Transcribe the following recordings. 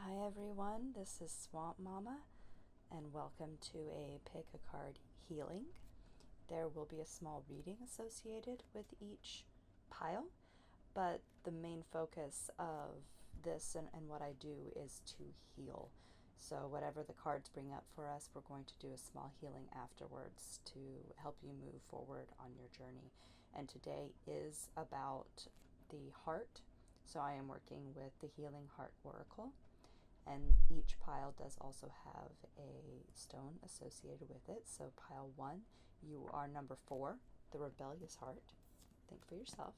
Hi everyone, this is Swamp Momma, and welcome to a pick a card healing. There will be a small reading associated with each pile, but the main focus of this and what I do is to heal. So whatever the cards bring up for us, we're going to do a small healing afterwards to help you move forward on your journey. And today is about the heart. So I am working with the Healing Heart Oracle. And each pile does also have a stone associated with it. So pile 1, you are number 4, the rebellious heart. Think for yourself.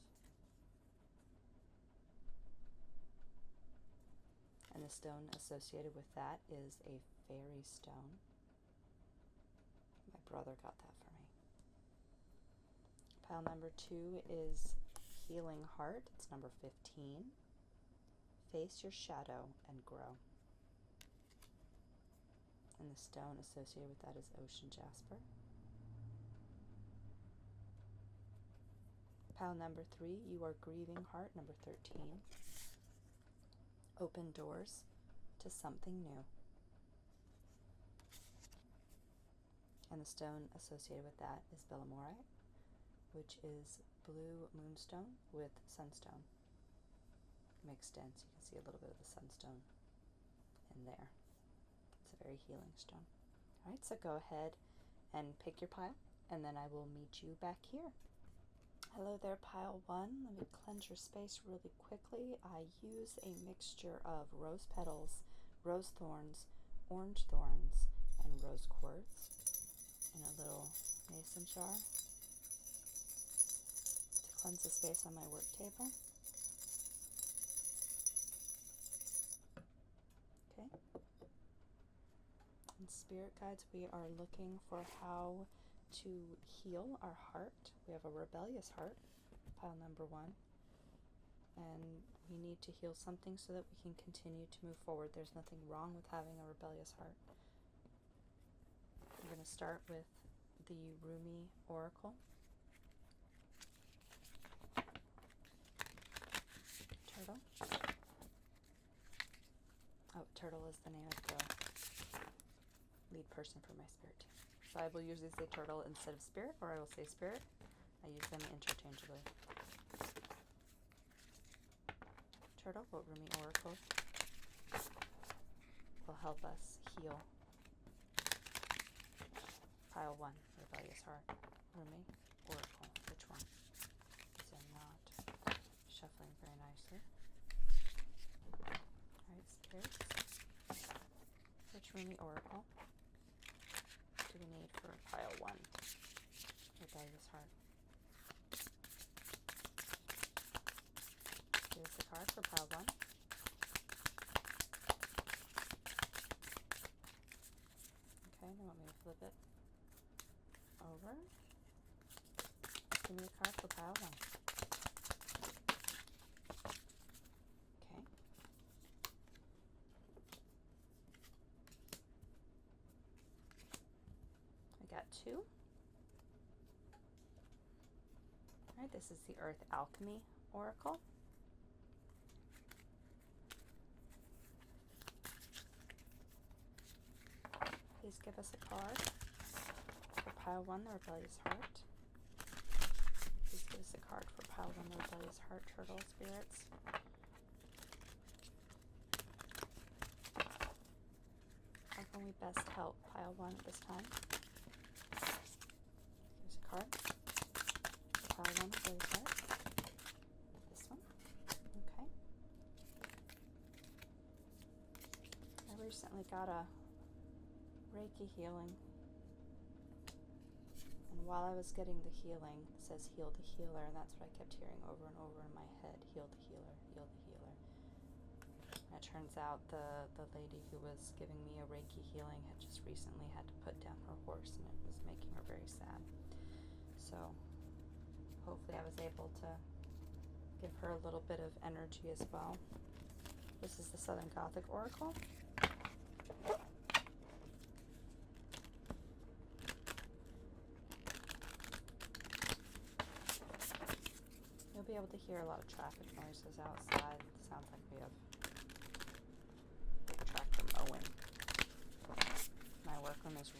And the stone associated with that is a fairy stone. My brother got that for me. Pile number 2 is healing heart. It's number 15. Face your shadow and grow. And the stone associated with that is ocean jasper. Pile number 3, you are grieving heart, number 13. Open doors to something new. And the stone associated with that is bellamorite, which is blue moonstone with sunstone mixed in. So you can see a little bit of the sunstone in there. It's a very healing stone. All right, so go ahead and pick your pile, and then I will meet you back here. Hello there, pile 1. Let me cleanse your space really quickly. I use a mixture of rose petals, rose thorns, orange thorns, and rose quartz in a little mason jar to cleanse the space on my work table. Okay. In spirit guides, we are looking for how to heal our heart. We have a rebellious heart, pile number 1, and we need to heal something so that we can continue to move forward. There's nothing wrong with having a rebellious heart. I'm going to start with the Rumi Oracle. Turtle. Oh, Turtle is the name of the lead person for my spirit team. So I will usually say turtle instead of spirit, or I will say spirit. I use them interchangeably. Turtle, what Rumi Oracle will help us heal. Pile 1, rebellious heart. Rumi Oracle. Which one? These are not shuffling very nicely. Alright, spirits. Which Rumi Oracle do we need for pile 1? Rebellious heart. Give us a card for pile 1. Okay, you want me to flip it over? Give me the card for pile 1. Okay. I got 2. Alright, this is the Earth Alchemy Oracle. Please give us a card for pile 1, the rebellious heart. Please give us a card for pile 1, the rebellious heart, turtle spirits. How can we best help pile 1 at this time? Give us a card for pile 1, rebellious heart. This one. Okay. I recently got a reiki healing, and while I was getting the healing, it says heal the healer, and that's what I kept hearing over and over in my head. Heal the healer, heal the healer. And it turns out the lady who was giving me a reiki healing had just recently had to put down her horse, and it was making her very sad. So hopefully I was able to give her a little bit of energy as well. This is the Southern Gothic Oracle. You'll be able to hear a lot of traffic noises outside. It sounds like we have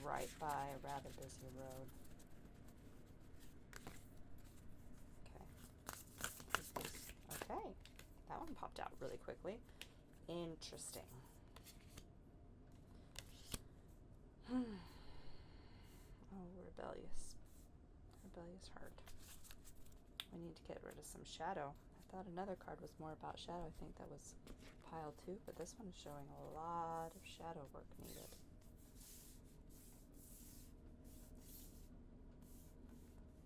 right by a rather busy road. Okay, that one popped out really quickly. Interesting. Oh, rebellious. Rebellious heart. We need to get rid of some shadow. I thought another card was more about shadow. I think that was pile 2, but this one is showing a lot of shadow work needed.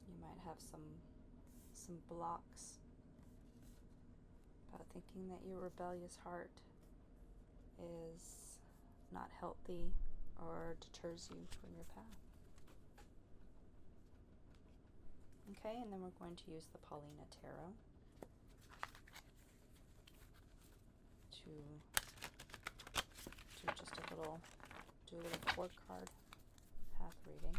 You might have some blocks about thinking that your rebellious heart is not healthy or deters you from your path. Okay, and then we're going to use the Paulina Tarot to do just a little 4-card path reading.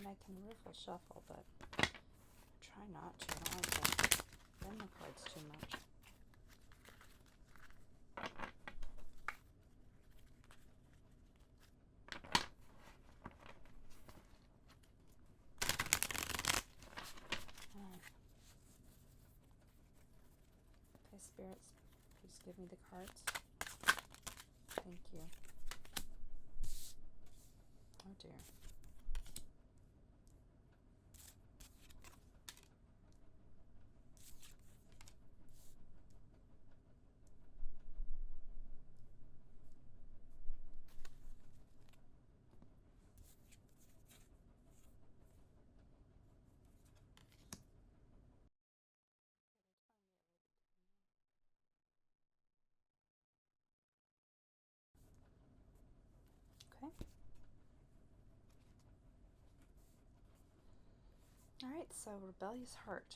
I can riffle shuffle, but try not to. I don't like to bend the cards too much. Alright. Okay, spirits, please give me the cards. Thank you. Oh dear. Okay. Alright, so rebellious heart.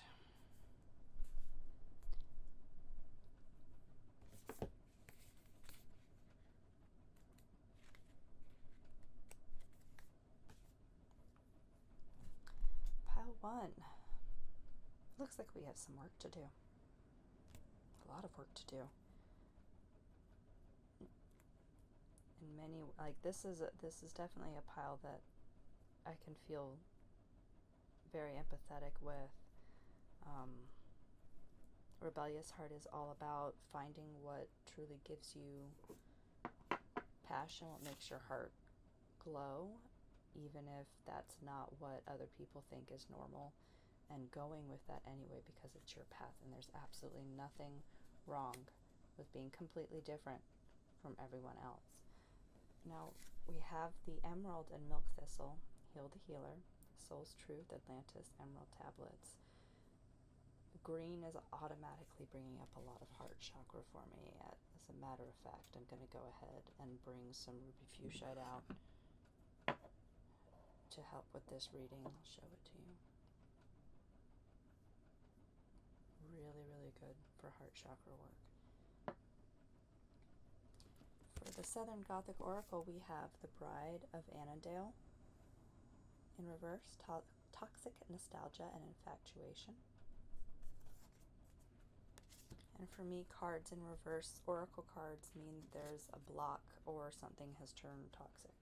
Pile 1. Looks like we have some work to do. A lot of work to do. And many, like this is definitely a pile that I can feel very empathetic with. Rebellious heart is all about finding what truly gives you passion, what makes your heart glow, even if that's not what other people think is normal, and going with that anyway because it's your path, and there's absolutely nothing wrong with being completely different from everyone else. Now, we have the Emerald and Milk Thistle, Heal the Healer, Soul's Truth, Atlantis, Emerald Tablets. Green is automatically bringing up a lot of heart chakra for me. As a matter of fact, I'm going to go ahead and bring some Ruby Fuchsite out to help with this reading. I'll show it to you. Really, really good for heart chakra work. For the Southern Gothic Oracle, we have the Bride of Annandale in reverse, Toxic Nostalgia and Infatuation. And for me, cards in reverse, oracle cards, mean there's a block or something has turned toxic.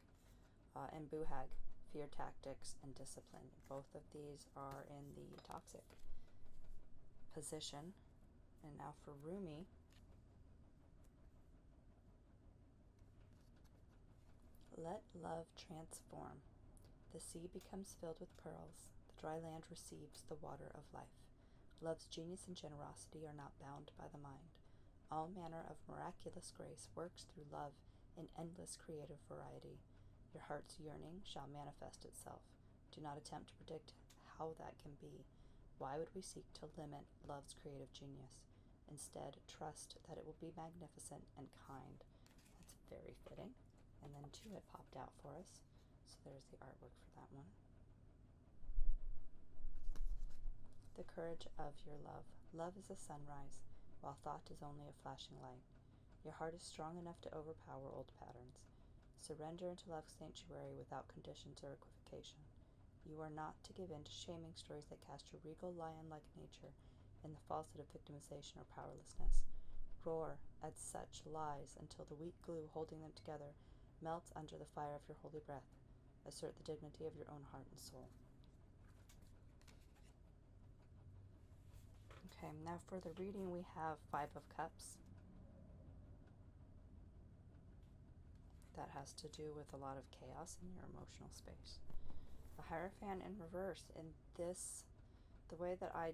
And Buhag, Fear Tactics and Discipline. Both of these are in the toxic position. And now for Rumi, let love transform. The sea becomes filled with pearls. The dry land receives the water of life. Love's genius and generosity are not bound by the mind. All manner of miraculous grace works through love in endless creative variety. Your heart's yearning shall manifest itself. Do not attempt to predict how that can be. Why would we seek to limit love's creative genius? Instead, trust that it will be magnificent and kind. That's very fitting. And then 2 had popped out for us. So there's the artwork for that one. The courage of your love. Love is a sunrise, while thought is only a flashing light. Your heart is strong enough to overpower old patterns. Surrender into love's sanctuary without conditions or equivocation. You are not to give in to shaming stories that cast your regal lion-like nature in the falsehood of victimization or powerlessness. Roar at such lies until the weak glue holding them together melts under the fire of your holy breath. Assert the dignity of your own heart and soul. Okay, now for the reading we have Five of Cups. That has to do with a lot of chaos in your emotional space. The Hierophant in reverse. In this, the way that I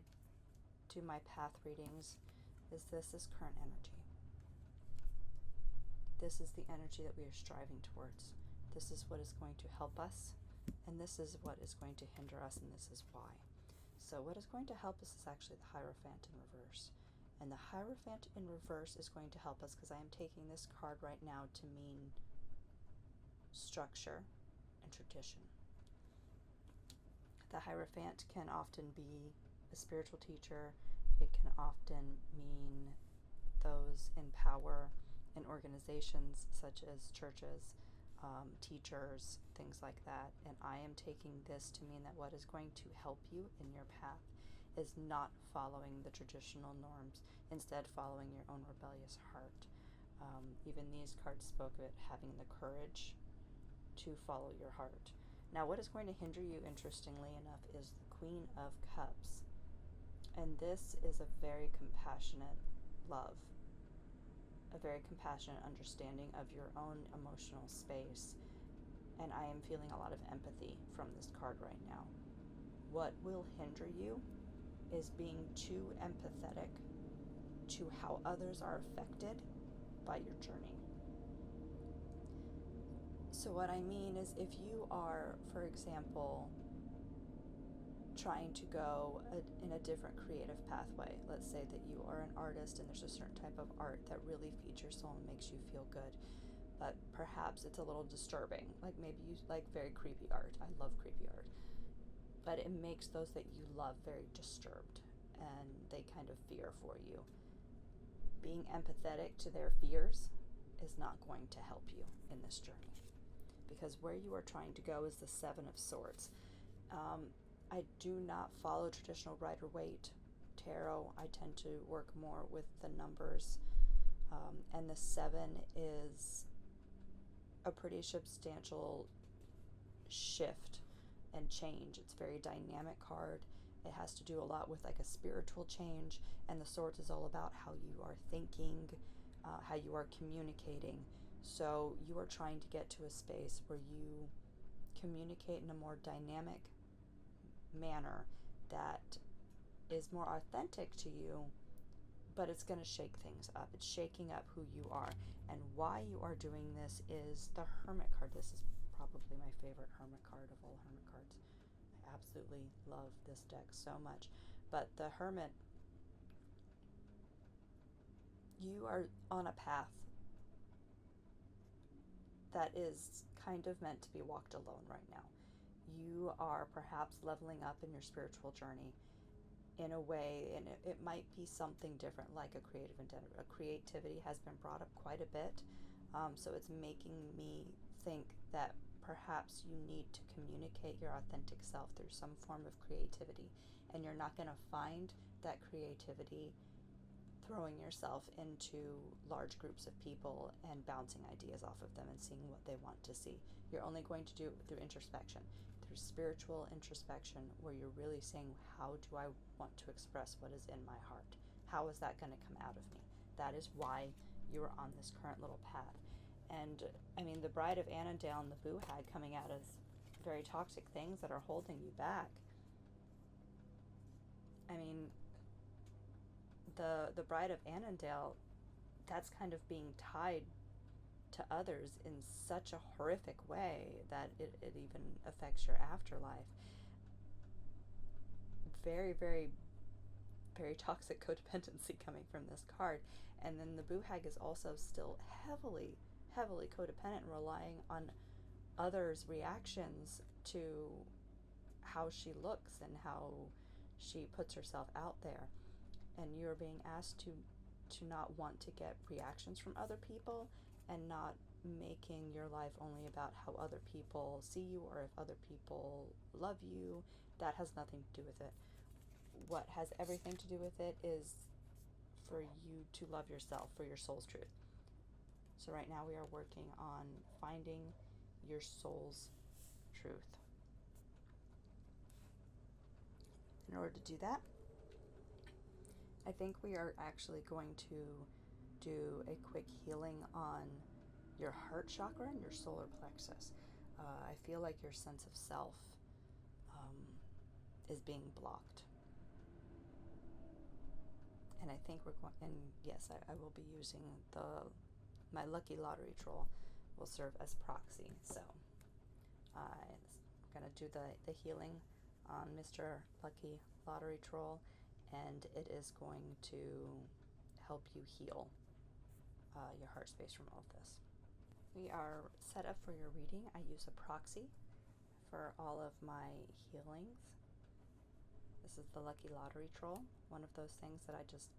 do my path readings is this is current energy. This is the energy that we are striving towards. This is what is going to help us, and this is what is going to hinder us, and this is why. So what is going to help us is actually the Hierophant in reverse. And the Hierophant in reverse is going to help us because I am taking this card right now to mean structure and tradition. The Hierophant can often be a spiritual teacher. It can often mean those in power in organizations such as churches, teachers, things like that. And I am taking this to mean that what is going to help you in your path is not following the traditional norms, instead following your own rebellious heart. Even these cards spoke of it, having the courage to follow your heart. Now, what is going to hinder you, interestingly enough, is the Queen of Cups. And this is a very compassionate love, a very compassionate understanding of your own emotional space. And I am feeling a lot of empathy from this card right now. What will hinder you is being too empathetic to how others are affected by your journey. So what I mean is, if you are, for example, trying to go in a different creative pathway, let's say that you are an artist and there's a certain type of art that really feeds your soul and makes you feel good, but perhaps it's a little disturbing, like maybe you like very creepy art. I love creepy art, but it makes those that you love very disturbed and they kind of fear for you. Being empathetic to their fears is not going to help you in this journey, because where you are trying to go is the Seven of Swords. I do not follow traditional Rider-Waite tarot. I tend to work more with the numbers, and the 7 is a pretty substantial shift and change. It's a very dynamic card. It has to do a lot with like a spiritual change, and the Swords is all about how you are thinking, how you are communicating. So you are trying to get to a space where you communicate in a more dynamic manner that is more authentic to you, but it's going to shake things up. It's shaking up who you are. And why you are doing this is the Hermit card. This is probably my favorite Hermit card of all Hermit cards. I absolutely love this deck so much. But the Hermit, you are on a path that is kind of meant to be walked alone right now. You are perhaps leveling up in your spiritual journey in a way, and it might be something different, like a creative endeavor. A creativity has been brought up quite a bit, so it's making me think that perhaps you need to communicate your authentic self through some form of creativity, and you're not going to find that creativity throwing yourself into large groups of people and bouncing ideas off of them and seeing what they want to see. You're only going to do it through introspection, through spiritual introspection, where you're really saying, how do I want to express what is in my heart? How is that going to come out of me? That is why you are on this current little path. And I mean, the Bride of Annandale and the Boo Hag coming out as very toxic things that are holding you back. I mean, the Bride of Annandale, that's kind of being tied to others in such a horrific way that it even affects your afterlife. Very, very, very toxic codependency coming from this card. And then the Boo Hag is also still heavily, heavily codependent, relying on others' reactions to how she looks and how she puts herself out there. And you're being asked to to not want to get reactions from other people, and not making your life only about how other people see you or if other people love you. That has nothing to do with it. What has everything to do with it is for you to love yourself, for your soul's truth. So right now we are working on finding your soul's truth. In order to do that, I think we are actually going to do a quick healing on your heart chakra and your solar plexus. I feel like your sense of self is being blocked. And I think we're going, and yes, I will be using my lucky lottery troll will serve as proxy. So I'm going to do the healing on Mr. Lucky Lottery Troll, and it is going to help you heal your heart space from all of this. We are set up for your reading. I use a proxy for all of my healings. This is the Lucky Lottery Troll, one of those things that I just,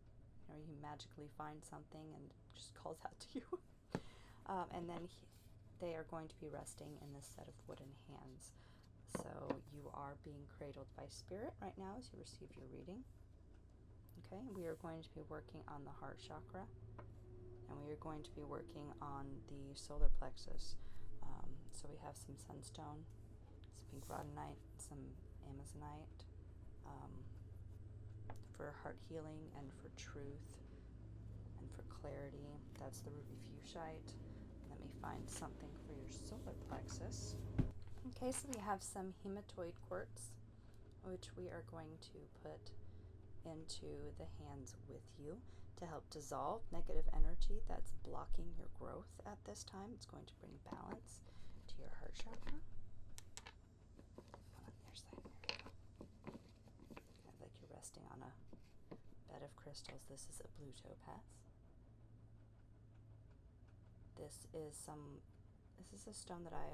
you magically find something and it just calls out to you. And then they are going to be resting in this set of wooden hands. So you are being cradled by spirit right now as you receive your reading. Okay, we are going to be working on the heart chakra, and we are going to be working on the solar plexus. So we have some sunstone, some pink rhodonite, some amazonite, for heart healing and for truth and for clarity. That's the ruby fuchsite. Let me find something for your solar plexus. Okay, so we have some hematoid quartz, which we are going to put into the hands with you to help dissolve negative energy that's blocking your growth at this time. It's going to bring balance to your heart chakra. On your side, there we go. Kind of like you're resting on a bed of crystals. This is a blue topaz. This is a stone that I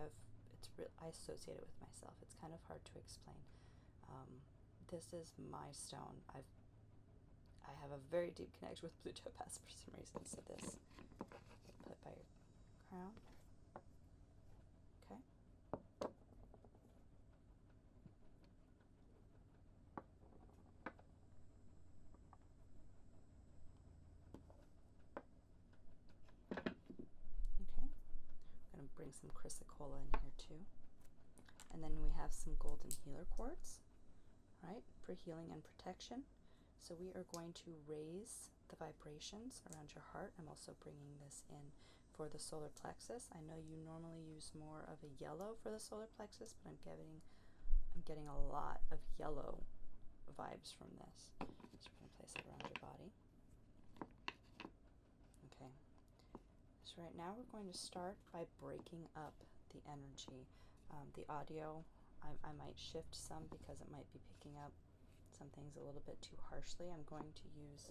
associate it with myself. It's kind of hard to explain. This is my stone. I have a very deep connection with blue topaz for some reason. So this, put by your crown. Okay. Okay. I'm going to bring some chrysocolla in here too. And then we have some golden healer quartz, right, for healing and protection. So we are going to raise the vibrations around your heart. I'm also bringing this in for the solar plexus. I know you normally use more of a yellow for the solar plexus, but I'm getting a lot of yellow vibes from this. So we're going to place it around your body. Okay. So right now we're going to start by breaking up the energy. The audio, I might shift some because it might be picking up some things a little bit too harshly. I'm going to use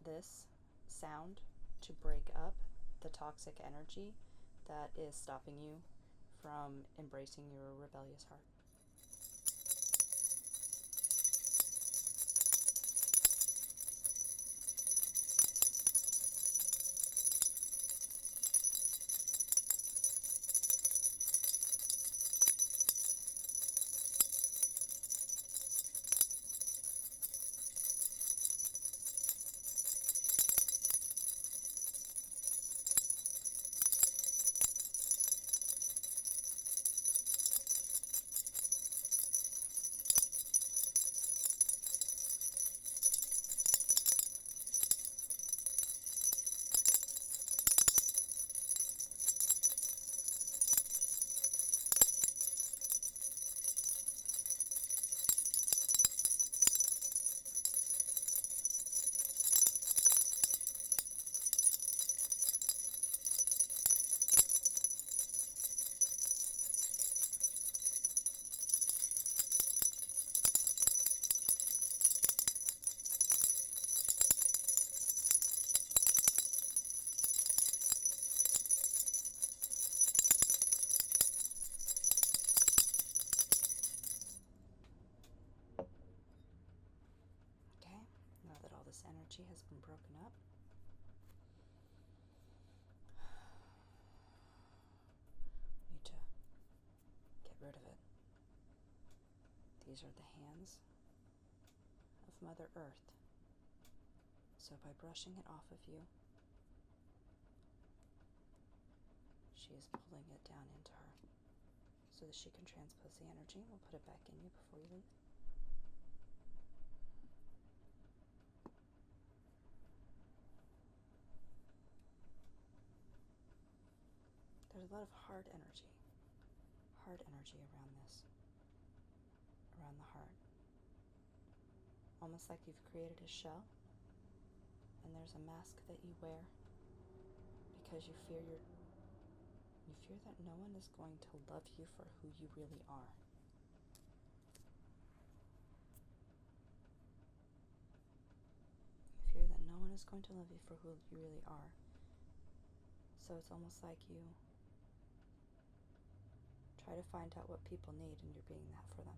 this sound to break up the toxic energy that is stopping you from embracing your rebellious heart. energy has been broken up. You need to get rid of it. These are the hands of Mother Earth. So by brushing it off of you, she is pulling it down into her so that she can transpose the energy. We'll put it back in you before you leave. There's a lot of hard energy around this, around the heart. Almost like you've created a shell, and there's a mask that you wear because you fear that no one is going to love you for who you really are. You fear that no one is going to love you for who you really are. So it's almost like you try to find out what people need, and you're being that for them.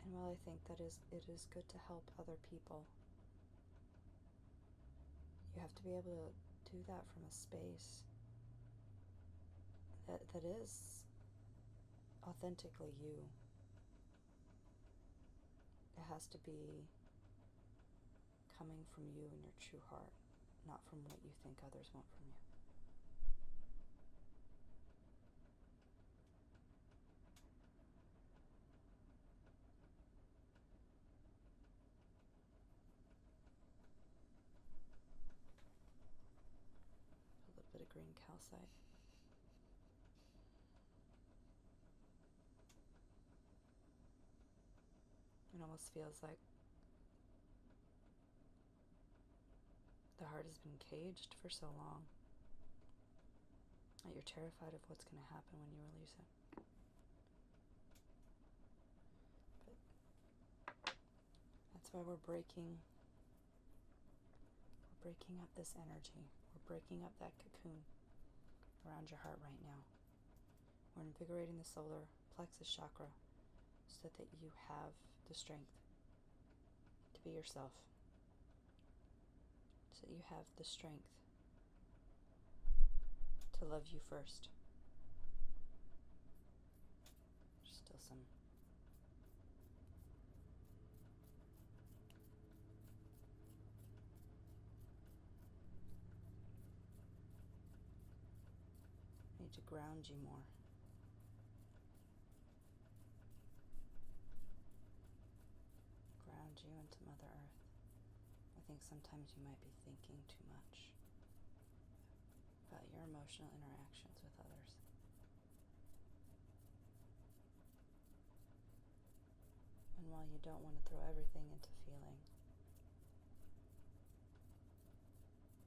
And while I think that it is good to help other people, you have to be able to do that from a space that is authentically you. It has to be coming from you and your true heart, not from what you think others want from you. A little bit of green calcite. It almost feels like the heart has been caged for so long that you're terrified of what's going to happen when you release it. But that's why we're breaking up this energy. We're breaking up that cocoon around your heart right now. We're invigorating the solar plexus chakra so that you have the strength to be yourself. So that you have the strength to love you first. There's still some I need to ground you more. Ground you into Mother Earth. I think sometimes you might be thinking too much about your emotional interactions with others. And while you don't want to throw everything into feeling,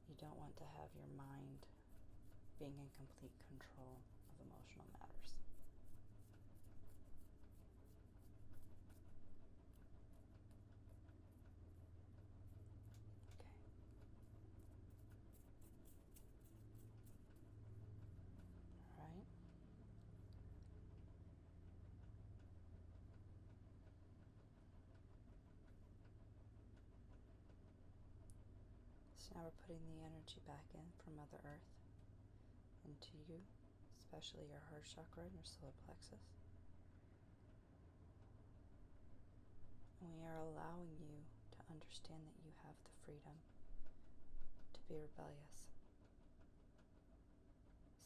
you don't want to have your mind being in complete control of emotional matters. Okay. All right. So now we're putting the energy back in from Mother Earth into you, especially your heart chakra and your solar plexus. And we are allowing you to understand that you have the freedom to be rebellious.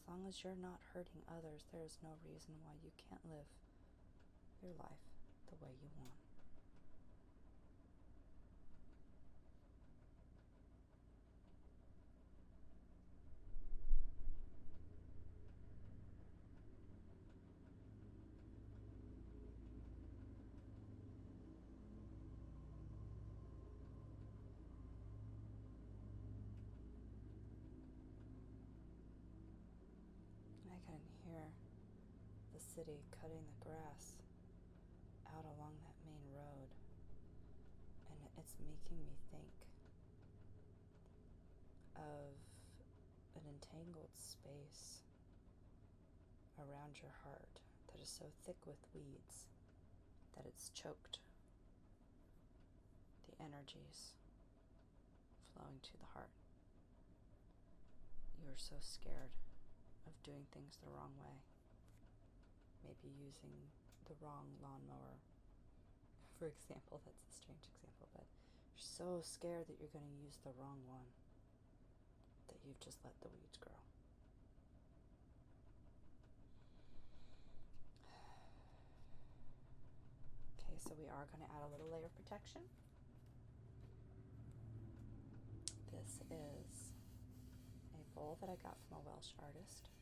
As long as you're not hurting others, there is no reason why you can't live your life the way you want. I can hear the city cutting the grass out along that main road, and it's making me think of an entangled space around your heart that is so thick with weeds that it's choked the energies flowing to the heart. You're so scared of doing things the wrong way. Maybe using the wrong lawnmower, for example. That's a strange example, but you're so scared that you're going to use the wrong one that you've just let the weeds grow. Okay, so we are going to add a little layer of protection. This is a bowl that I got from a Welsh artist,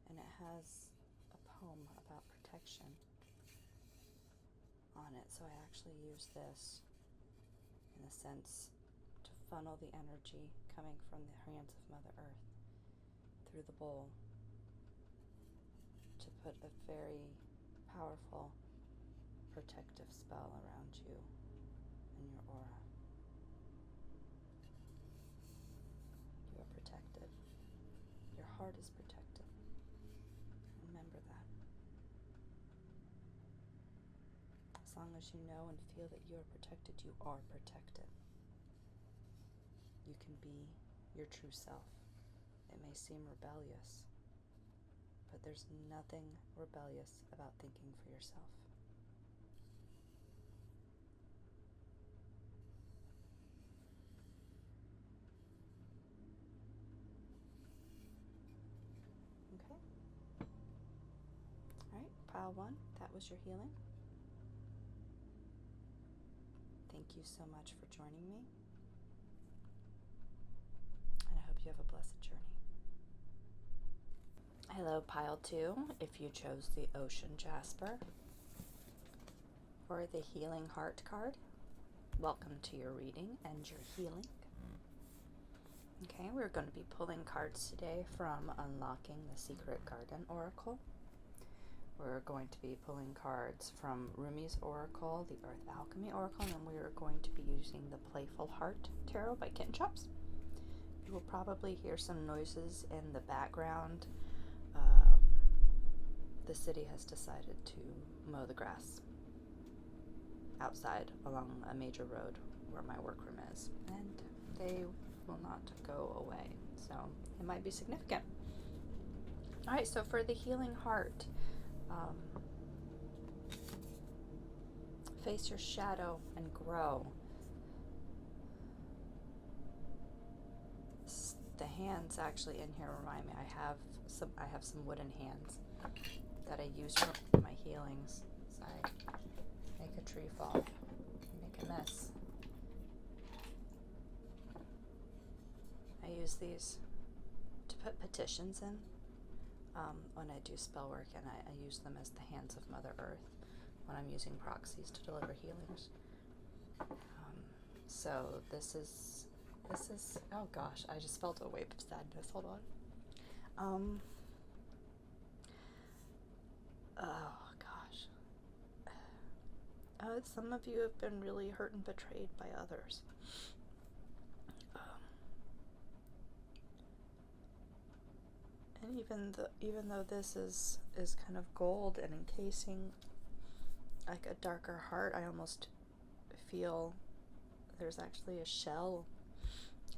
and it has a poem about protection on it, so I actually use this in a sense to funnel the energy coming from the hands of Mother Earth through the bowl to put a very powerful protective spell around you and your aura. You are protected. Your heart is protected. Remember that. As long as you know and feel that you are protected, you are protected. You can be your true self. It may seem rebellious, but there's nothing rebellious about thinking for yourself. Okay. All right, pile 1, that was your healing. Thank you so much for joining me, and I hope you have a blessed journey. Hello, pile 2, if you chose the Ocean Jasper or the Healing Heart card, welcome to your reading and your healing. Okay, we're going to be pulling cards today from Unlocking the Secret Garden Oracle. We're going to be pulling cards from Rumi's Oracle, the Earth Alchemy Oracle, and we are going to be using the Playful Heart Tarot by Kitten Chops. You will probably hear some noises in the background. The city has decided to mow the grass outside along a major road where my workroom is, and they will not go away, so it might be significant. Alright, so for the Healing Heart, face your shadow and grow. The hands actually in here remind me, I have some wooden hands that I use for my healings. So I make a tree fall, make a mess. I use these to put petitions in when I do spell work, and I use them as the hands of Mother Earth when I'm using proxies to deliver healings. So this is, oh gosh, I just felt a wave of sadness. Hold on. Oh gosh. Some of you have been really hurt and betrayed by others. And even though this is kind of gold and encasing like a darker heart, I almost feel there's actually a shell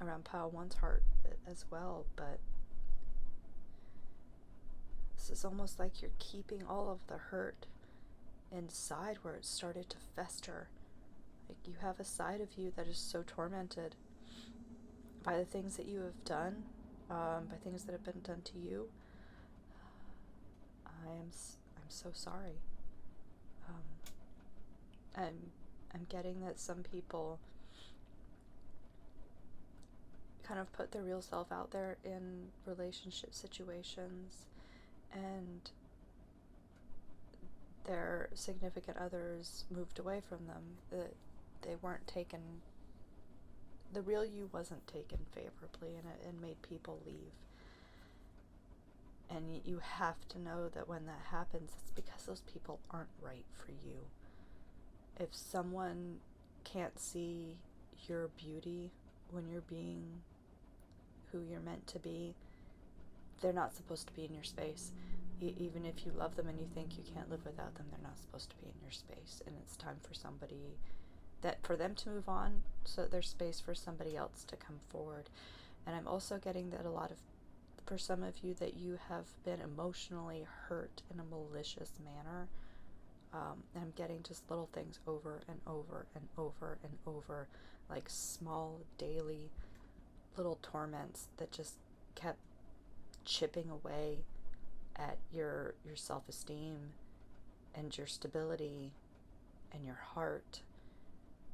around pile 1's heart as well, but this is almost like you're keeping all of the hurt inside where it started to fester. Like you have a side of you that is so tormented by the things that you have done, by things that have been done to you. I'm so sorry. I'm getting that some people kind of put their real self out there in relationship situations, and their significant others moved away from them. That they weren't taken, the real you wasn't taken favorably, and it made people leave. And you have to know that when that happens, it's because those people aren't right for you. If someone can't see your beauty when you're being who you're meant to be, they're not supposed to be in your space. even if you love them and you think you can't live without them, they're not supposed to be in your space. And it's time for somebody, that for them to move on, so that there's space for somebody else to come forward. And I'm also getting that for some of you, that you have been emotionally hurt in a malicious manner. And I'm getting just little things over and over and over and over, like small daily little torments that just kept chipping away at your self-esteem and your stability and your heart,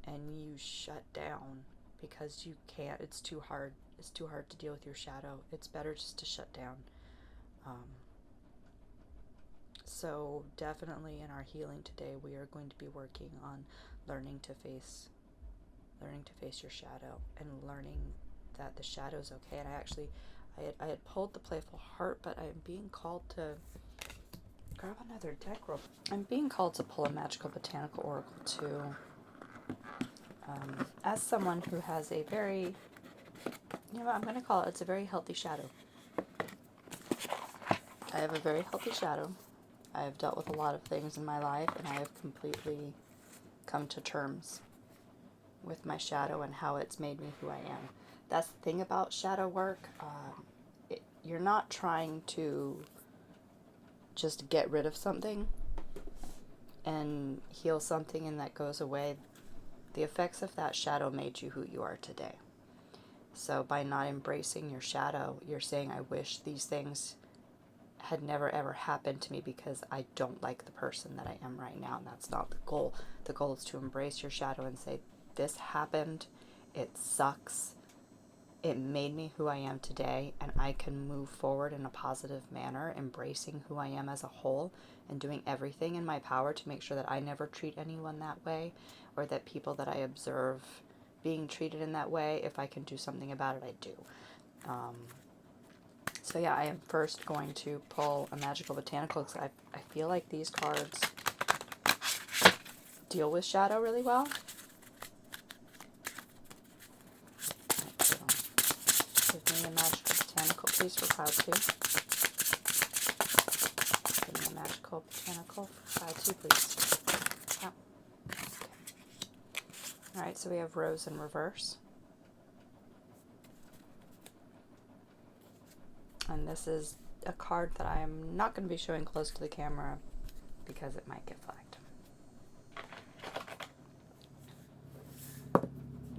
and you shut down because you can't. It's too hard to deal with your shadow. It's better just to shut down. So definitely in our healing today, we are going to be working on learning to face your shadow, and learning that the shadow's okay. And I had pulled the Playful Heart, but I am being called to grab another deck roll. I'm being called to pull a Magickal Botanical Oracle too. As someone who has a very, I'm going to call it's a very healthy shadow. I have a very healthy shadow. I have dealt with a lot of things in my life, and I have completely come to terms with my shadow and how it's made me who I am. That's the thing about shadow work. You're not trying to just get rid of something and heal something and that goes away. The effects of that shadow made you who you are today. So by not embracing your shadow, you're saying, I wish these things had never ever happened to me because I don't like the person that I am right now. And that's not the goal. The goal is to embrace your shadow and say, this happened, it sucks, it made me who I am today, and I can move forward in a positive manner, embracing who I am as a whole and doing everything in my power to make sure that I never treat anyone that way, or that people that I observe being treated in that way, if I can do something about it, I do. So yeah, I am first going to pull a Magickal Botanical, because I feel like these cards deal with shadow really well. So, give me a Magickal Botanical, please, for pile 2. Give me a Magickal Botanical for pile 2, please. Yeah. Okay. Alright, so we have Rose in reverse. And this is a card that I am not going to be showing close to the camera because it might get flagged.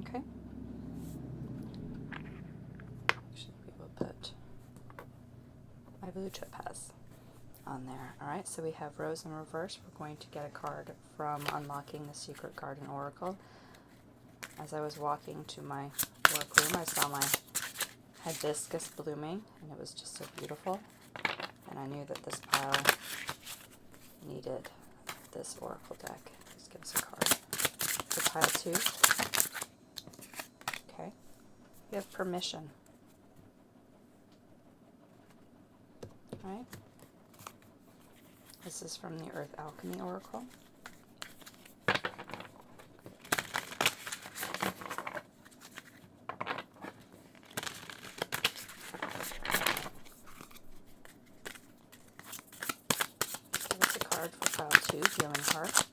Okay. Actually, we will put my blue topaz on there. Alright, so we have Rose in reverse. We're going to get a card from Unlocking the Secret Garden Oracle. As I was walking to my work room, I saw my hibiscus blooming, and it was just so beautiful, and I knew that this pile needed this oracle deck. Just give us a card for pile 2. Okay, we have Permission. Alright, this is from the Earth Alchemy Oracle. For pile 2, Healing Heart.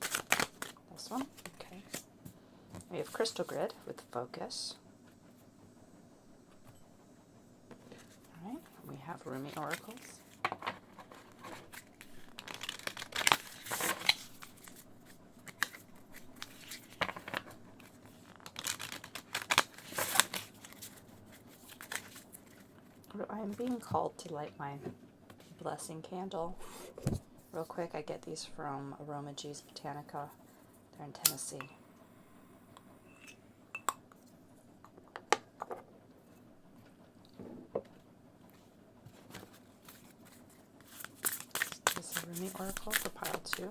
This one. Okay. We have Crystal Grid with Focus. Alright. We have Rumi Oracles. I am being called to light my blessing candle. Real quick, I get these from Aromagee's Botanica. They're in Tennessee. This is a Rumi Oracle for pile 2.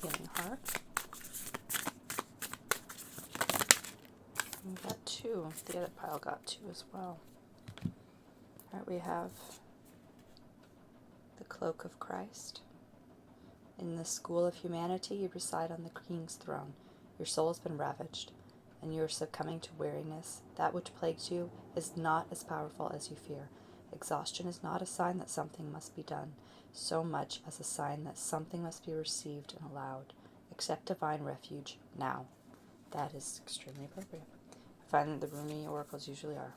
Healing Heart. We got 2. The other pile got 2 as well. Alright, we have the Cloak of Christ. In the school of humanity, you reside on the King's throne. Your soul has been ravaged, and you are succumbing to weariness. That which plagues you is not as powerful as you fear. Exhaustion is not a sign that something must be done, so much as a sign that something must be received and allowed. Accept divine refuge now. That is extremely appropriate. I find that the Rumi oracles usually are.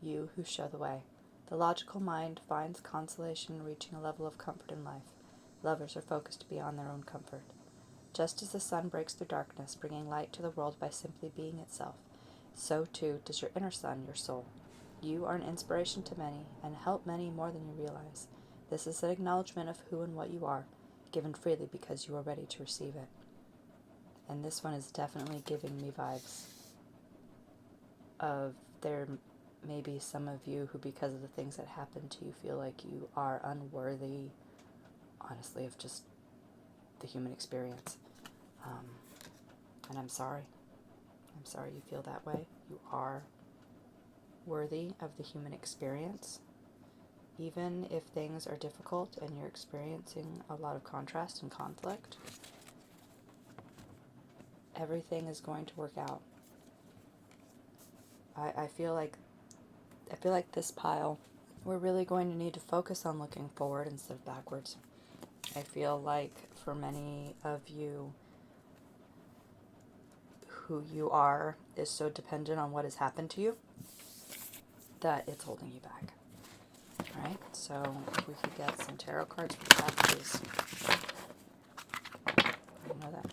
You who show the way. The logical mind finds consolation in reaching a level of comfort in life. Lovers are focused beyond their own comfort. Just as the sun breaks through darkness, bringing light to the world by simply being itself, so too does your inner sun, your soul. You are an inspiration to many, and help many more than you realize. This is an acknowledgement of who and what you are, given freely because you are ready to receive it. And this one is definitely giving me vibes of there may be some of you who, because of the things that happen to you, feel like you are unworthy, honestly, of just the human experience. And I'm sorry. I'm sorry you feel that way. You are worthy of the human experience. Even if things are difficult and you're experiencing a lot of contrast and conflict, everything is going to work out. I feel like this pile, we're really going to need to focus on looking forward instead of backwards. I feel like for many of you, who you are is so dependent on what has happened to you that it's holding you back. Alright, so if we could get some tarot cards for the path, please. I know that.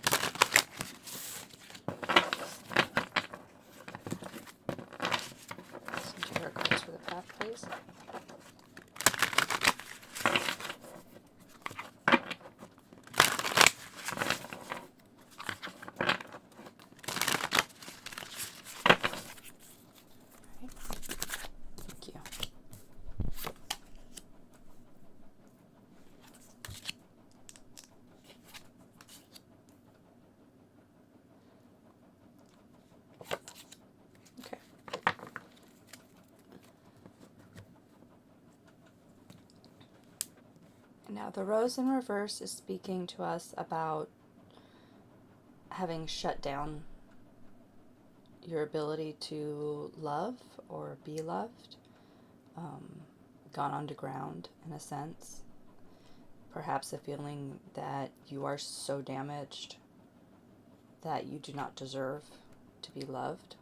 Some tarot cards for the path, please. Now, the Rose in reverse is speaking to us about having shut down your ability to love or be loved, gone underground in a sense. Perhaps a feeling that you are so damaged that you do not deserve to be loved.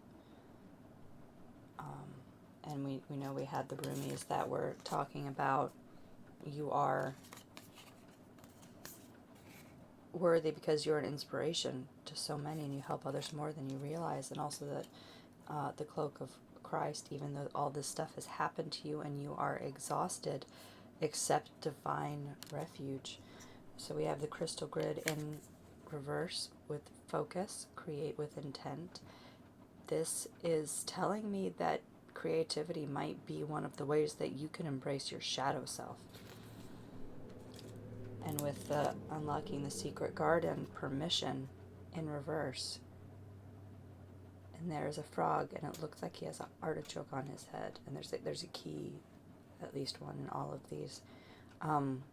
And we know we had the Rumis that were talking about you are worthy because you're an inspiration to so many and you help others more than you realize, and also that the cloak of Christ, even though all this stuff has happened to you and you are exhausted, accept divine refuge. So we have the crystal grid in reverse with focus, create with intent. This is telling me that creativity might be one of the ways that you can embrace your shadow self. And with the unlocking the secret garden, permission in reverse. And there's a frog, and it looks like he has an artichoke on his head. And there's a key, at least one in all of these. And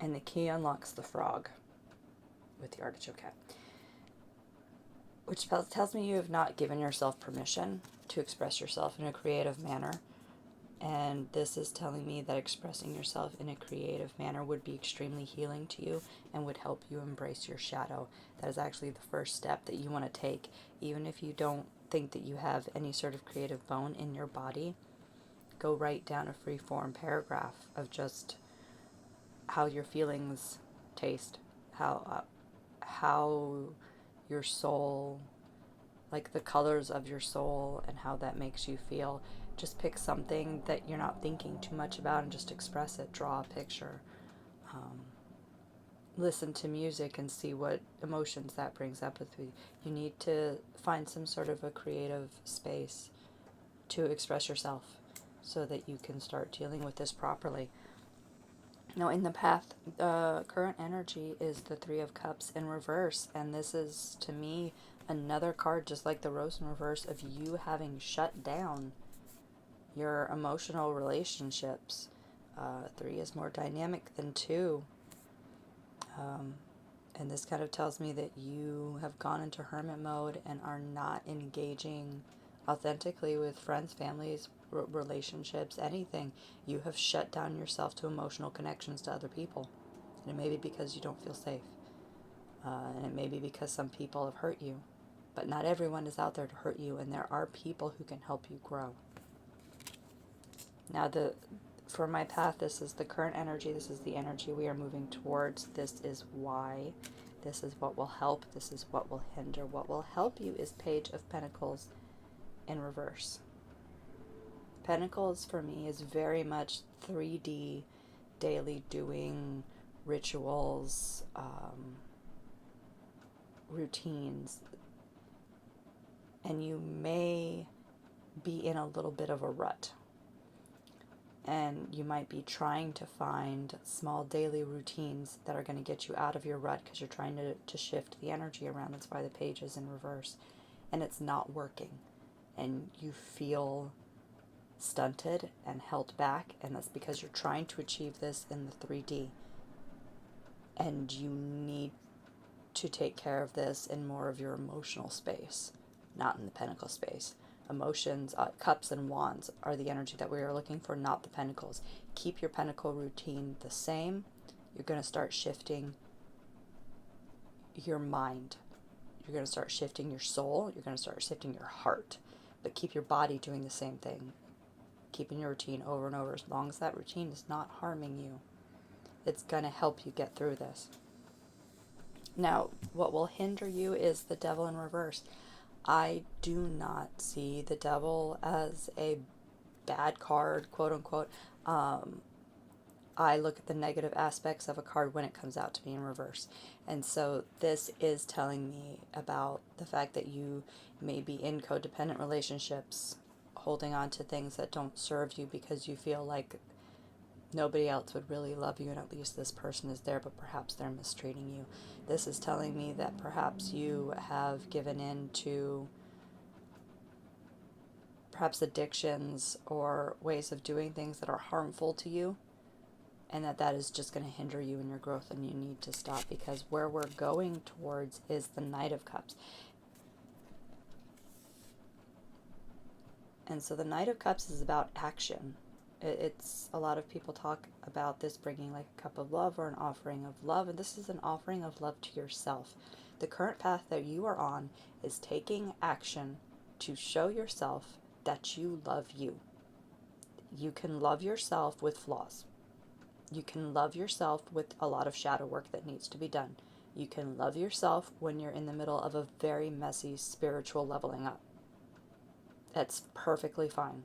the key unlocks the frog with the artichoke hat. Which tells me you have not given yourself permission to express yourself in a creative manner. And this is telling me that expressing yourself in a creative manner would be extremely healing to you and would help you embrace your shadow. That is actually the first step that you want to take. Even if you don't think that you have any sort of creative bone in your body, go write down a free-form paragraph of just how your feelings taste, how your soul, like the colors of your soul and how that makes you feel. Just pick something that you're not thinking too much about and just express it. Draw a picture. Listen to music and see what emotions that brings up with you. You need to find some sort of a creative space to express yourself so that you can start dealing with this properly. Now, in the path, the current energy is the Three of Cups in reverse, and this is, to me, another card, just like the Rose in reverse, of you having shut down your emotional relationships. 3 is more dynamic than 2. And this kind of tells me that you have gone into hermit mode and are not engaging authentically with friends, families, relationships, anything. You have shut down yourself to emotional connections to other people. And it may be because you don't feel safe. And it may be because some people have hurt you. But not everyone is out there to hurt you, and there are people who can help you grow. Now, for my path, this is the current energy. This is the energy we are moving towards. This is why. This is what will help. This is what will hinder. What will help you is Page of Pentacles in reverse. Pentacles for me is very much 3D, daily doing, rituals, routines. And you may be in a little bit of a rut. And you might be trying to find small daily routines that are going to get you out of your rut because you're trying to shift the energy around. That's why the page is in reverse. And it's not working. And you feel stunted and held back. And that's because you're trying to achieve this in the 3D. And you need to take care of this in more of your emotional space, not in the pentacle space. Emotions, cups and wands are the energy that we are looking for, not the pentacles. Keep your pentacle routine the same. You're going to start shifting your mind. You're going to start shifting your soul. You're going to start shifting your heart. But keep your body doing the same thing. Keeping your routine over and over. As long as that routine is not harming you, it's going to help you get through this. Now, what will hinder you is the devil in reverse. I do not see the devil as a bad card, quote unquote. I look at the negative aspects of a card when it comes out to be in reverse. And so this is telling me about the fact that you may be in codependent relationships, holding on to things that don't serve you because you feel like nobody else would really love you, and at least this person is there, but perhaps they're mistreating you. This is telling me that perhaps you have given in to perhaps addictions or ways of doing things that are harmful to you, and that is just going to hinder you in your growth, and you need to stop, because where we're going towards is the Knight of Cups. And so the Knight of Cups is about action. It's a lot of people talk about this bringing like a cup of love or an offering of love, and this is an offering of love to yourself. The current path that you are on is taking action to show yourself that you love you. You can love yourself with flaws. You can love yourself with a lot of shadow work that needs to be done. You can love yourself when you're in the middle of a very messy spiritual leveling up. That's perfectly fine.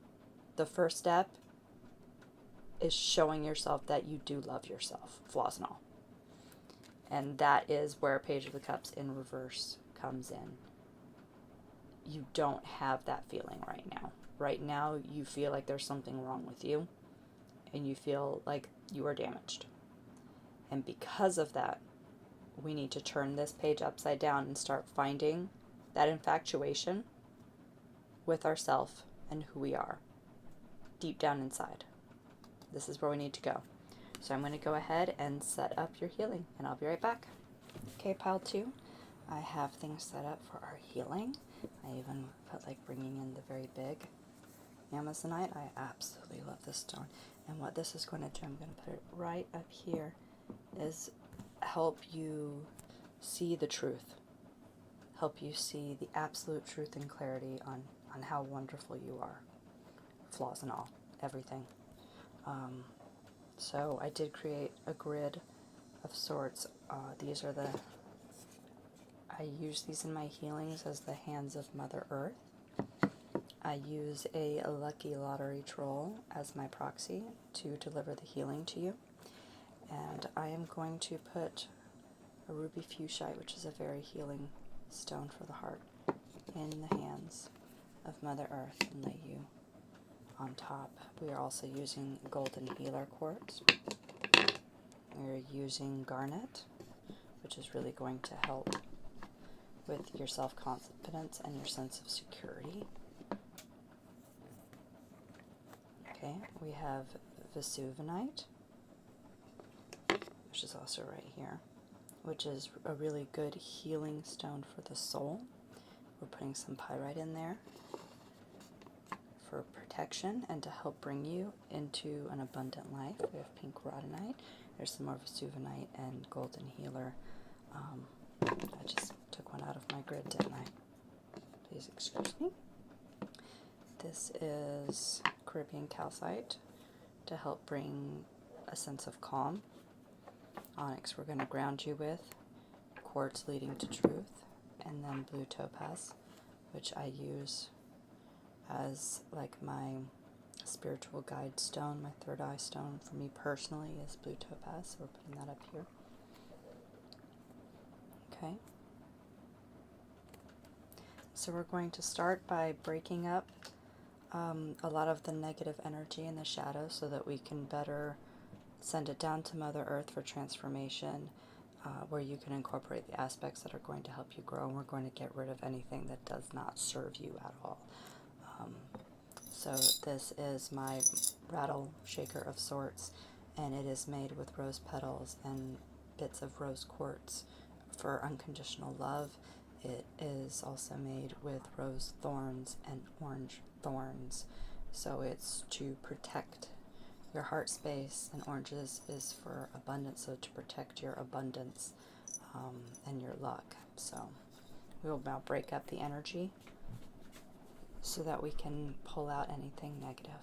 The first step is showing yourself that you do love yourself, flaws and all. And that is where Page of the Cups in reverse comes in. You don't have that feeling right now. Right now, you feel like there's something wrong with you, and you feel like you are damaged. And because of that, we need to turn this page upside down and start finding that infatuation with ourselves and who we are, deep down inside. This is where we need to go. So I'm going to go ahead and set up your healing, and I'll be right back. Okay, pile 2. I have things set up for our healing. I even felt like bringing in the very big Amazonite. I absolutely love this stone. And what this is going to do, I'm going to put it right up here, is help you see the truth. Help you see the absolute truth and clarity on how wonderful you are. Flaws and all. Everything. So I did create a grid of sorts. These are I use these in my healings as the hands of Mother Earth. I use a lucky lottery troll as my proxy to deliver the healing to you. And I am going to put a ruby fuchsite, which is a very healing stone for the heart, in the hands of Mother Earth and lay you on top. We are also using golden healer quartz. We're using garnet, which is really going to help with your self-confidence and your sense of security. Okay, we have Vesuvinite, which is also right here, which is a really good healing stone for the soul. We're putting some pyrite in there. for protection and to help bring you into an abundant life. We have pink rhodonite. There's some more Vesuvinite and golden healer. I just took one out of my grid, didn't I? Please excuse me. This is Caribbean calcite to help bring a sense of calm. Onyx we're going to ground you with. Quartz leading to truth. And then blue topaz, which I use as like my spiritual guide stone. My third eye stone for me personally is blue topaz, so we're putting that up here. Okay. So we're going to start by breaking up a lot of the negative energy in the shadow so that we can better send it down to Mother Earth for transformation, where you can incorporate the aspects that are going to help you grow, and we're going to get rid of anything that does not serve you at all. So this is my rattle shaker of sorts, and it is made with rose petals and bits of rose quartz for unconditional love. It is also made with rose thorns and orange thorns, so it's to protect your heart space, and oranges is for abundance, so to protect your abundance and your luck. So we will now break up the energy so that we can pull out anything negative.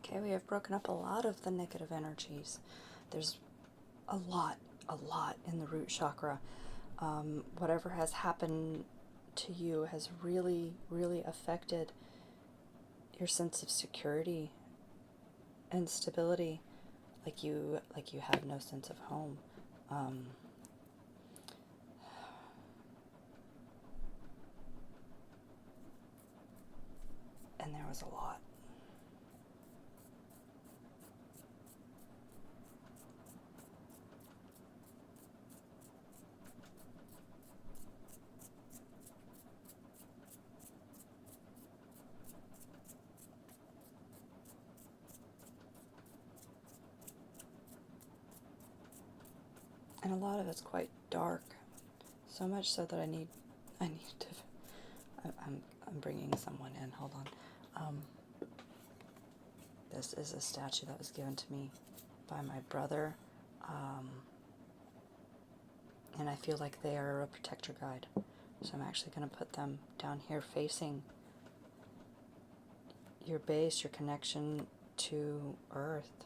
Okay, we have broken up a lot of the negative energies. There's a lot in the root chakra. Whatever has happened to you has really, really affected your sense of security and stability. Like you have no sense of home. And there was a lot. And a lot of it's quite dark, so much so that I need to. I'm bringing someone in. Hold on. This is a statue that was given to me by my brother, and I feel like they are a protector guide. So I'm actually going to put them down here, facing your base, your connection to Earth,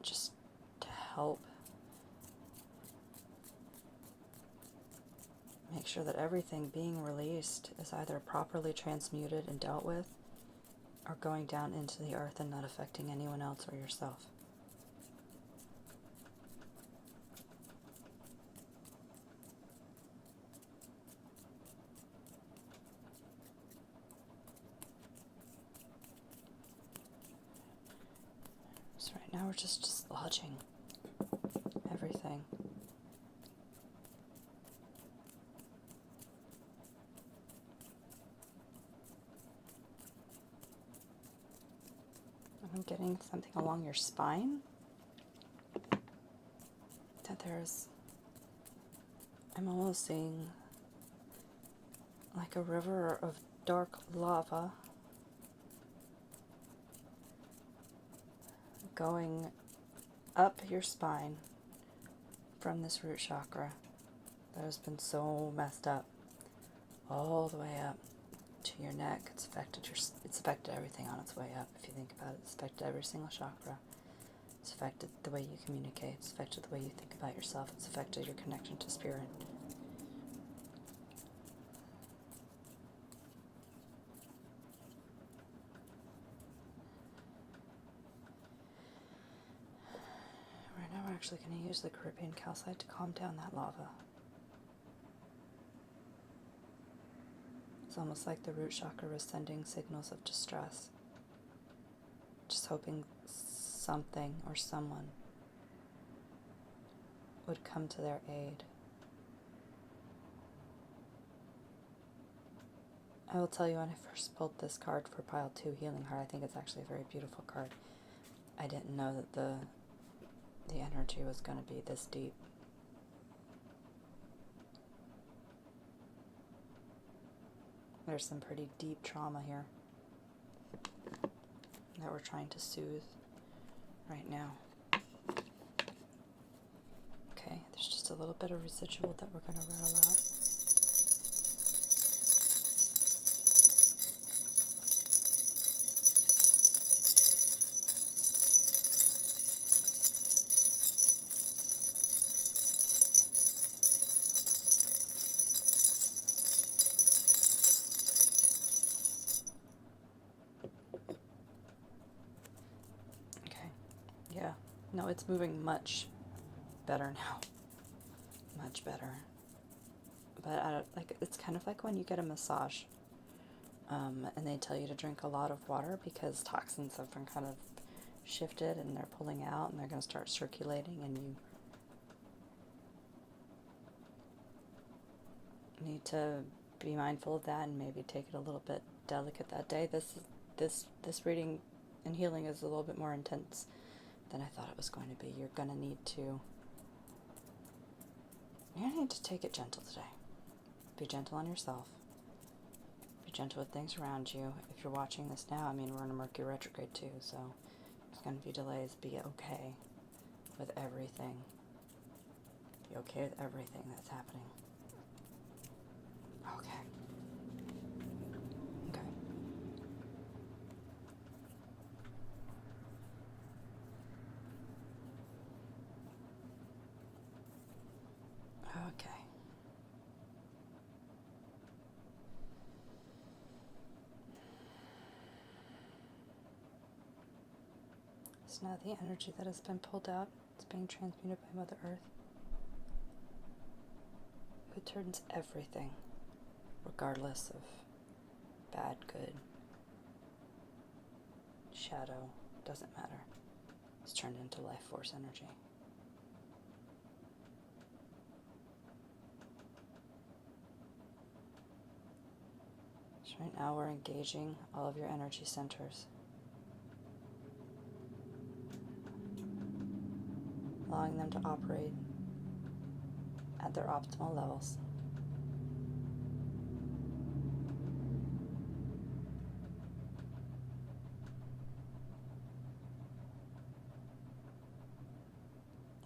just to help make sure that everything being released is either properly transmuted and dealt with, or going down into the earth and not affecting anyone else or yourself. So right now we're just dislodging everything. getting something along your spine. That I'm almost seeing like a river of dark lava going up your spine from this root chakra that has been so messed up, all the way up to your neck. It's affected everything on its way up. If you think about it, it's affected every single chakra. It's affected the way you communicate. It's affected the way you think about yourself. It's affected your connection to spirit. Right now we're actually going to use the Caribbean calcite to calm down that lava. It's almost like the root chakra was sending signals of distress. Just hoping something or someone would come to their aid. I will tell you, when I first pulled this card for Pile 2, Healing Heart, I think it's actually a very beautiful card. I didn't know that the energy was going to be this deep. There's some pretty deep trauma here that we're trying to soothe right now. Okay, there's just a little bit of residual that we're going to rattle out. Yeah, no, it's moving much better now. Much better. But it's kind of like when you get a massage, and they tell you to drink a lot of water because toxins have been kind of shifted and they're pulling out and they're going to start circulating, and you need to be mindful of that and maybe take it a little bit delicate that day. This reading and healing is a little bit more intense than I thought it was going to be. You're going to need to take it gentle today. Be gentle on yourself. Be gentle with things around you. If you're watching this now, we're in a Mercury retrograde too, so there's going to be delays. Be okay with everything. Be okay with everything that's happening. Okay. Okay. So now the energy that has been pulled out is being transmuted by Mother Earth, who turns everything, regardless of bad, good, shadow, doesn't matter. It's turned into life force energy. So right now we're engaging all of your energy centers, allowing them to operate at their optimal levels.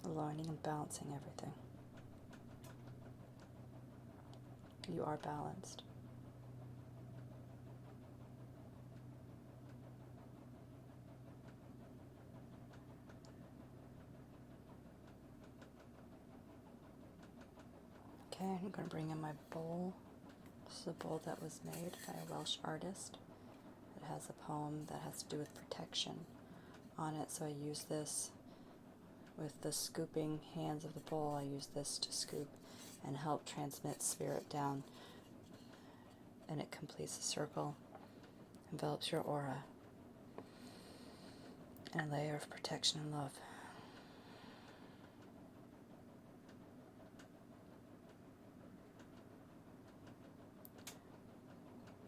Aligning and balancing everything. You are balanced. Okay, I'm going to bring in my bowl. This is a bowl that was made by a Welsh artist. It has a poem that has to do with protection on it, so I use this with the scooping hands of the bowl. I use this to scoop and help transmit spirit down, and it completes the circle, envelops your aura, and a layer of protection and love.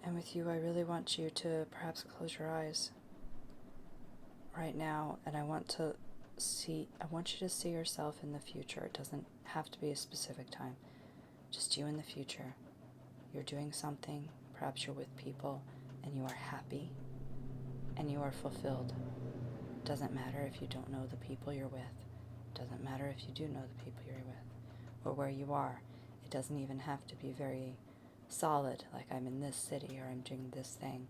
And with you, I really want you to perhaps close your eyes right now, and I want you to see yourself in the future. It doesn't have to be a specific time. Just you in the future. You're doing something, perhaps you're with people, and you are happy, and you are fulfilled. Doesn't matter if you don't know the people you're with. Doesn't matter if you do know the people you're with, or where you are. It doesn't even have to be very solid, like I'm in this city or I'm doing this thing.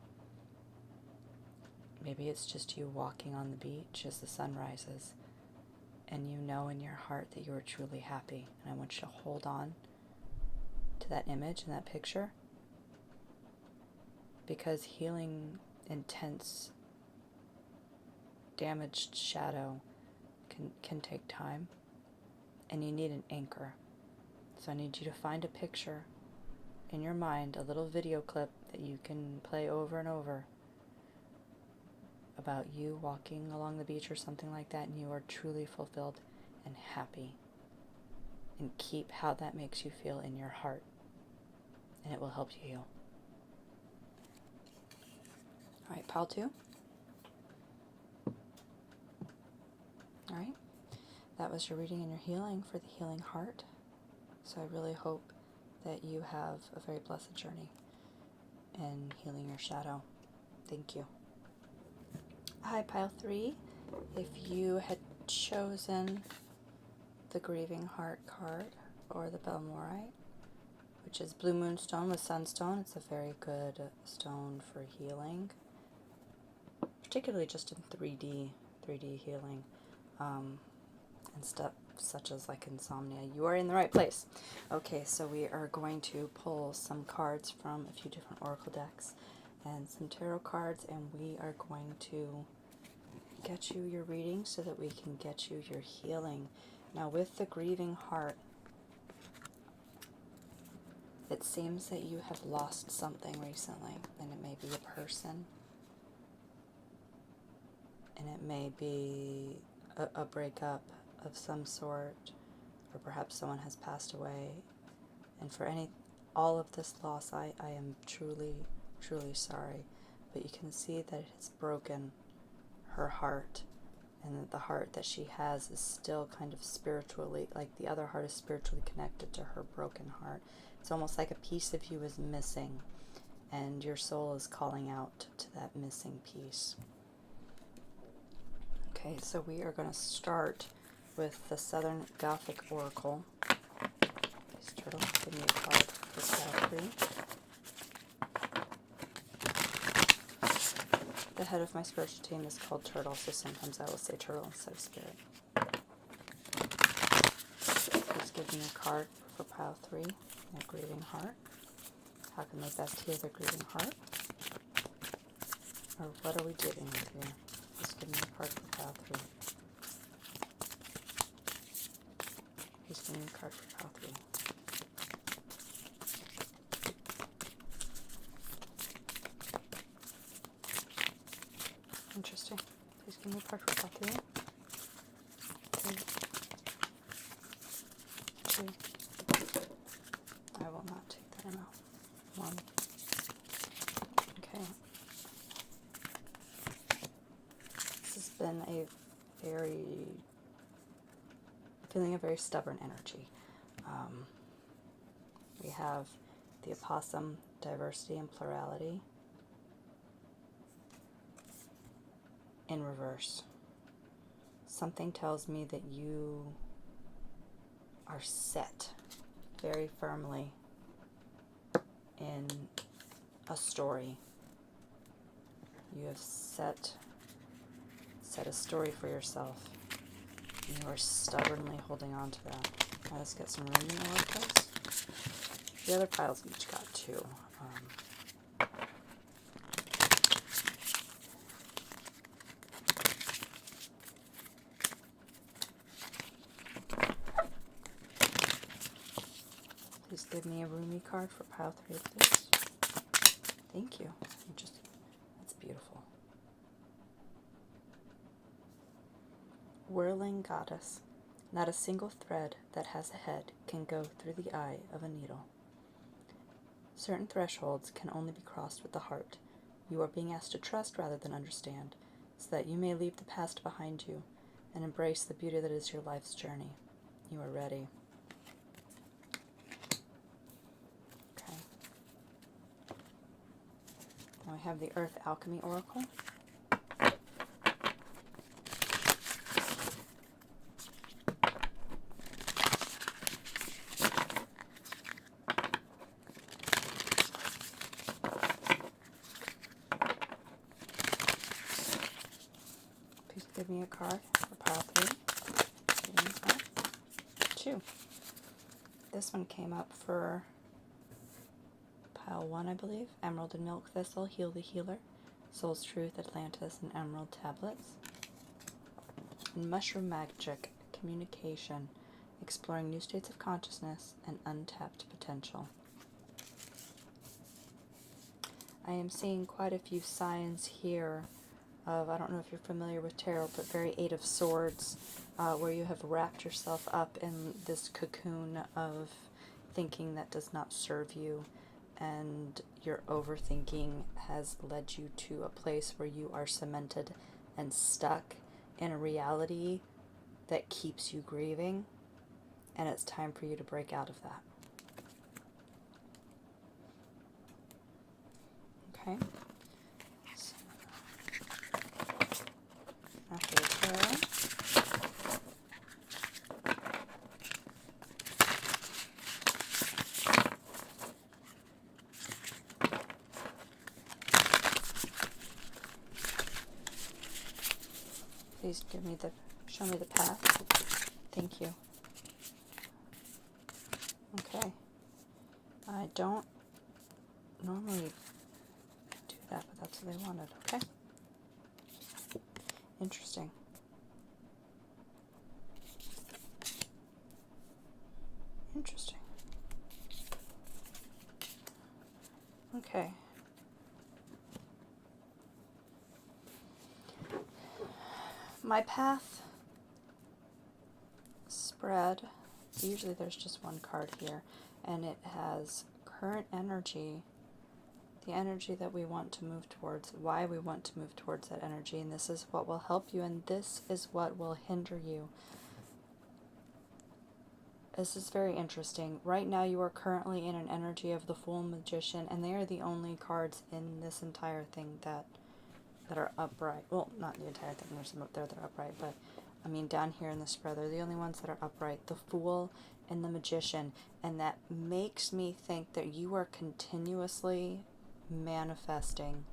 Maybe it's just you walking on the beach as the sun rises, and you know in your heart that you are truly happy. And I want you to hold on to that image and that picture, because healing intense, damaged shadow can take time, and you need an anchor. So I need you to find a picture in your mind, a little video clip that you can play over and over about you walking along the beach or something like that, and you are truly fulfilled and happy. And keep how that makes you feel in your heart, and it will help you heal. Alright, pile 2. Alright, that was your reading and your healing for the healing heart. So I really hope that you have a very blessed journey in healing your shadow. Thank you. Hi, pile 3. If you had chosen the Grieving Heart card or the Belmorite, which is blue moonstone with sunstone, it's a very good stone for healing, particularly just in 3D healing, and stuff such as like insomnia. You are in the right place. Okay, so we are going to pull some cards from a few different oracle decks and some tarot cards, and we are going to get you your reading so that we can get you your healing. Now, with the Grieving Heart, it seems that you have lost something recently, and it may be a person, and it may be a breakup of some sort, or perhaps someone has passed away. And for all of this loss, I am truly, truly sorry. But you can see that it has broken her heart, and that the heart that she has is still kind of spiritually, like the other heart is spiritually connected to her broken heart. It's almost like a piece of you is missing, and your soul is calling out to that missing piece. Okay, so we are going to start with the Southern Gothic Oracle. Please, turtle, give me a card for pile 3. The head of my spiritual team is called Turtle, so sometimes I will say turtle instead of spirit. Please give me a card for pile 3, a Grieving Heart. How can they best heal their grieving heart? Or what are we dealing with here? Please give me a card for pile 3. Please give me a card for pile 3. Interesting. Please give me a card for pile 3. 2. I will not take that amount. 1. Okay. This has been feeling a very stubborn energy. We have the opossum, diversity and plurality, in reverse. Something tells me that you are set very firmly in a story. You have set a story for yourself, and you are stubbornly holding on to that. Now let's get some Rumi Oracles. The other piles each got 2. Please give me a Rumi card for pile 3, please. Thank you. That's beautiful. Whirling Goddess. Not a single thread that has a head can go through the eye of a needle. Certain thresholds can only be crossed with the heart. You are being asked to trust rather than understand. so that you may leave the past behind you and embrace the beauty that is your life's journey. You are ready. Okay. Now we have the Earth Alchemy Oracle. Please give me a card for pile 3. 2. This one came up for pile 1, I believe. Emerald and Milk Thistle, Heal the Healer, Soul's Truth, Atlantis, and Emerald Tablets. And Mushroom Magic, Communication, Exploring New States of Consciousness and Untapped Potential. I am seeing quite a few signs here of, I don't know if you're familiar with tarot, but very 8 of Swords, where you have wrapped yourself up in this cocoon of thinking that does not serve you, and your overthinking has led you to a place where you are cemented and stuck in a reality that keeps you grieving, and it's time for you to break out of that. Okay? So, after the tarot, please show me the path. Thank you. Okay. I don't normally do that, but that's what they wanted. Okay. Interesting. Interesting. Okay. My path spread, usually there's just one card here, and it has current energy, the energy that we want to move towards, why we want to move towards that energy, and this is what will help you, and this is what will hinder you. This is very interesting. Right now you are currently in an energy of the Full Magician, and they are the only cards in this entire thing that are upright. Well, not the entire thing, there's some up there that are upright, but I mean down here in the spread, they're the only ones that are upright. The Fool and the Magician, and that makes me think that you are continuously manifesting,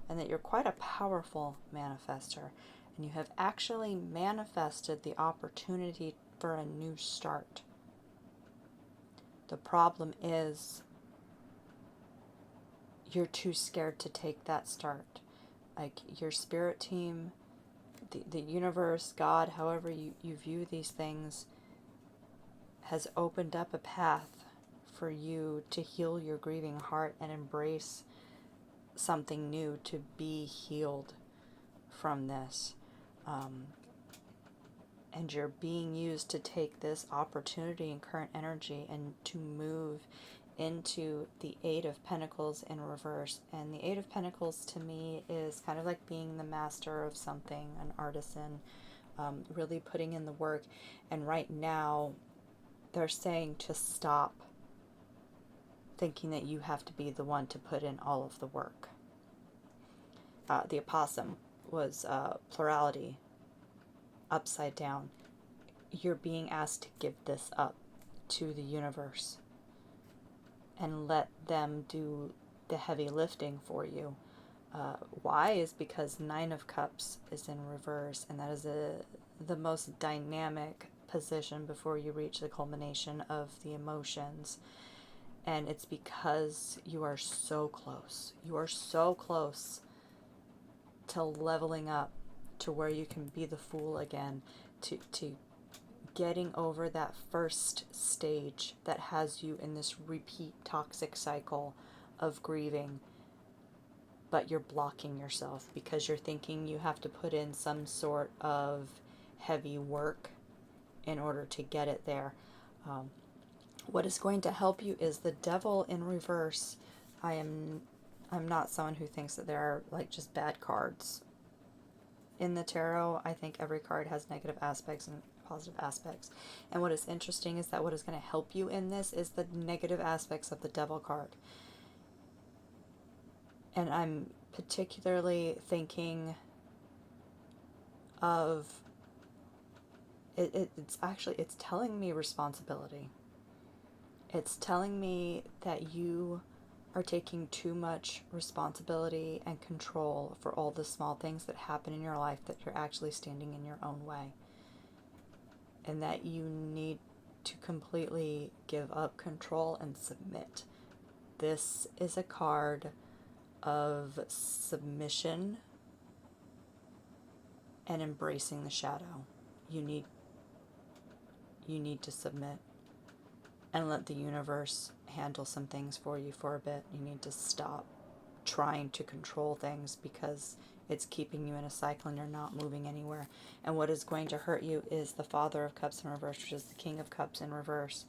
and that you're quite a powerful manifester, and you have actually manifested the opportunity for a new start. The problem is you're too scared to take that start. Like your spirit team, the universe, God, however you view these things, has opened up a path for you to heal your grieving heart and embrace something new, to be healed from this. And you're being used to take this opportunity and current energy and to move into the 8 of Pentacles in reverse. And the 8 of Pentacles to me is kind of like being the master of something, an artisan, really putting in the work. And right now they're saying to stop thinking that you have to be the one to put in all of the work. The opossum was plurality, upside down. You're being asked to give this up to the universe and let them do the heavy lifting for you. Why is because 9 of Cups is in reverse, and that is the most dynamic position before you reach the culmination of the emotions. And it's because you are so close. You are so close to leveling up to where you can be the Fool again, to getting over that first stage that has you in this repeat toxic cycle of grieving, but you're blocking yourself because you're thinking you have to put in some sort of heavy work in order to get it there. What is going to help you is the Devil in reverse. I'm not someone who thinks that there are like just bad cards. in the tarot, I think every card has negative aspects and positive aspects. And what is interesting is that what is going to help you in this is the negative aspects of the Devil card. And I'm particularly thinking of it's telling me responsibility. It's telling me that you are taking too much responsibility and control for all the small things that happen in your life, that you're actually standing in your own way. And that you need to completely give up control and submit. This is a card of submission and embracing the shadow. You need to submit and let the universe handle some things for you for a bit. You need to stop trying to control things because it's keeping you in a cycle and you're not moving anywhere. And what is going to hurt you is the Father of Cups in reverse, which is the King of Cups in reverse.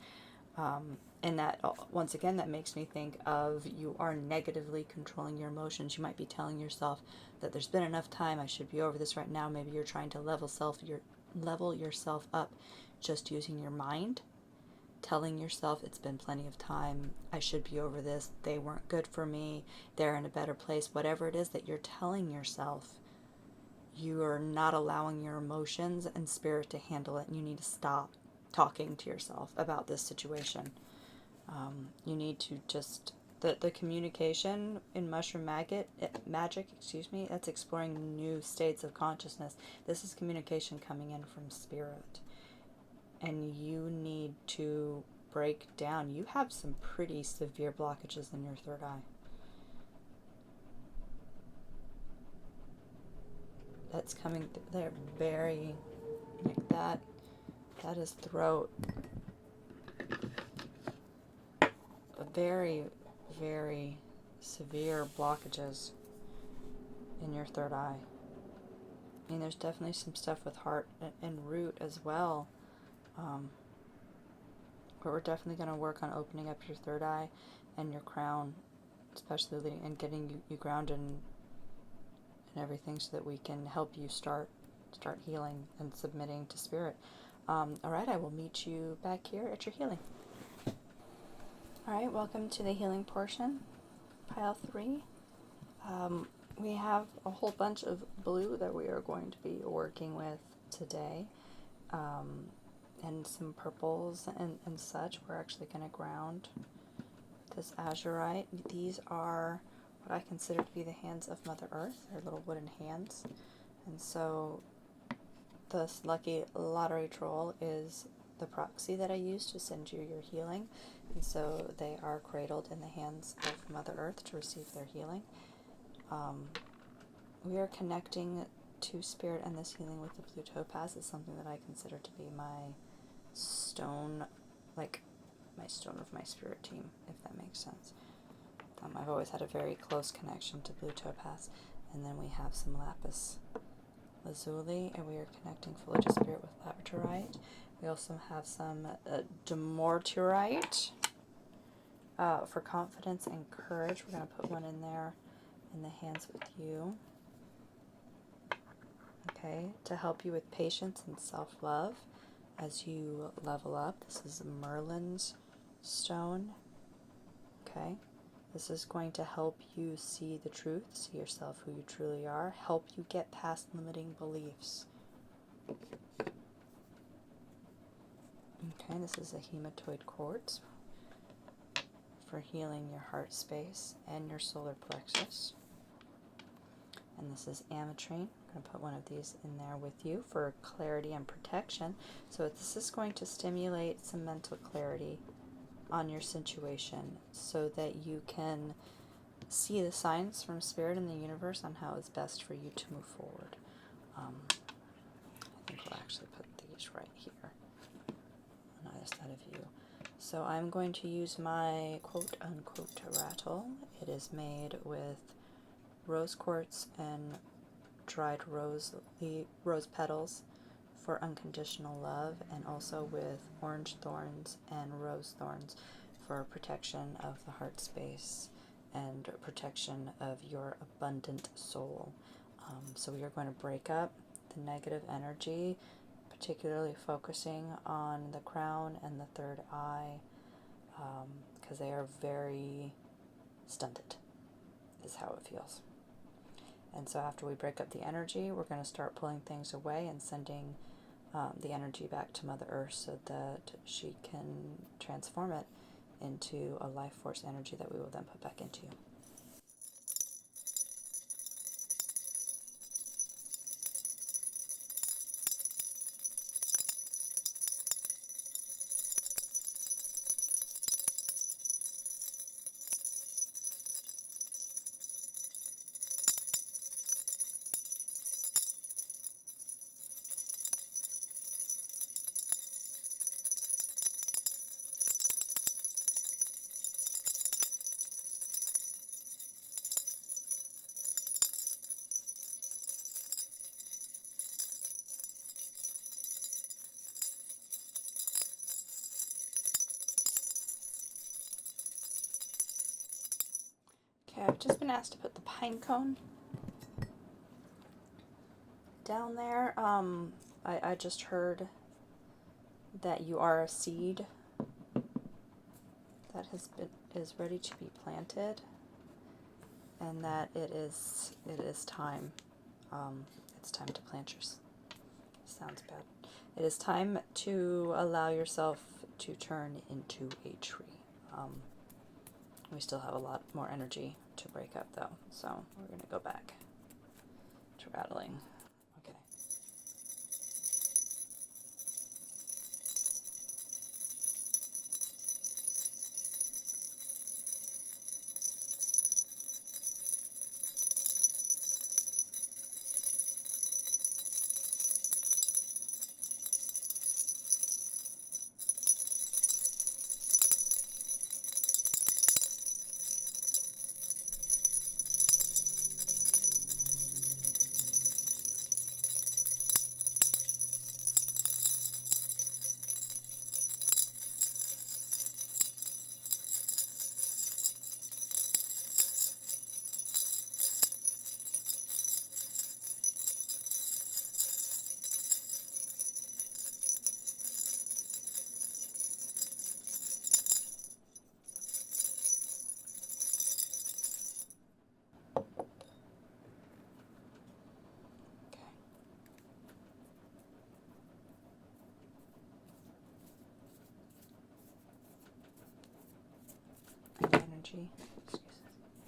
And that, once again, that makes me think of you are negatively controlling your emotions. You might be telling yourself that there's been enough time, I should be over this right now. Maybe you're trying to level yourself up just using your mind, telling yourself it's been plenty of time, I should be over this, they weren't good for me, they're in a better place. Whatever it is that you're telling yourself, you are not allowing your emotions and spirit to handle it, and you need to stop talking to yourself about this situation. You need to just, the communication in Mushroom Magick, that's exploring new states of consciousness. This is communication coming in from spirit. And you need to break down. You have some pretty severe blockages in your third eye. That's coming, they're very, like that. That is throat. Very, very severe blockages in your third eye. I mean, there's definitely some stuff with heart and root as well. But we're definitely going to work on opening up your third eye and your crown, especially leading and getting you grounded and everything, so that we can help you start healing and submitting to spirit. Alright, I will meet you back here at your healing. Alright, welcome to the healing portion, pile 3. We have a whole bunch of blue that we are going to be working with today, and some purples and such. We're actually going to ground this azurite. These are what I consider to be the hands of Mother Earth. They're little wooden hands. And so this lucky lottery troll is the proxy that I use to send you your healing. And so they are cradled in the hands of Mother Earth to receive their healing. We are connecting to spirit and this healing with the blue topaz. Is something that I consider to be my stone, like my stone of my spirit team, if that makes sense. I've always had a very close connection to blue topaz. And then we have some lapis lazuli, and we are connecting fully to spirit with labradorite. We also have some demorturite for confidence and courage. We're going to put one in there in the hands with you. Okay, to help you with patience and self-love as you level up. This is Merlin's stone. Okay, this is going to help you see the truth, see yourself who you truly are, help you get past limiting beliefs. Okay, this is a hematoid quartz for healing your heart space and your solar plexus. And this is ametrine. I'm going to put one of these in there with you for clarity and protection. So this is going to stimulate some mental clarity on your situation so that you can see the signs from spirit and the universe on how it's best for you to move forward. I think we'll actually put these right here on either side of you. So I'm going to use my quote-unquote rattle. It is made with rose quartz and dried rose petals for unconditional love, and also with orange thorns and rose thorns for protection of the heart space and protection of your abundant soul. So we are going to break up the negative energy, particularly focusing on the crown and the third eye, because they are very stunted, is how it feels. And so after we break up the energy, we're going to start pulling things away and sending the energy back to Mother Earth so that she can transform it into a life force energy that we will then put back into you. Okay, I've just been asked to put the pine cone down there. I just heard that you are a seed that is ready to be planted, and that it is time. It's time to plant yours. Sounds bad. It is time to allow yourself to turn into a tree. We still have a lot more energy to break up, though, so we're going to go back to rattling. Okay.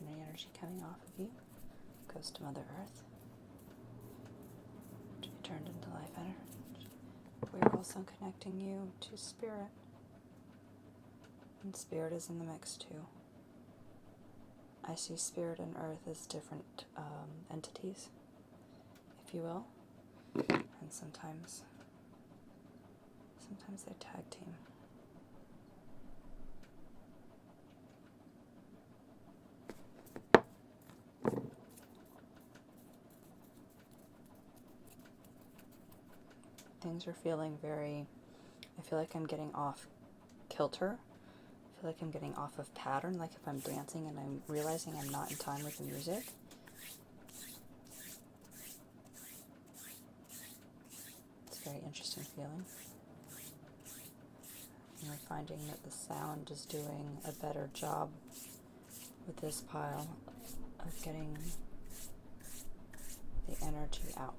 Any energy coming off of you goes to Mother Earth to be turned into life energy. We're also connecting you to Spirit, and Spirit is in the mix too. I see Spirit and Earth as different entities, if you will, and sometimes they tag team. Things are feeling I feel like I'm getting off kilter. I feel like I'm getting off of pattern, like if I'm dancing and I'm realizing I'm not in time with the music. It's a very interesting feeling. And I'm finding that the sound is doing a better job with this pile of getting the energy out.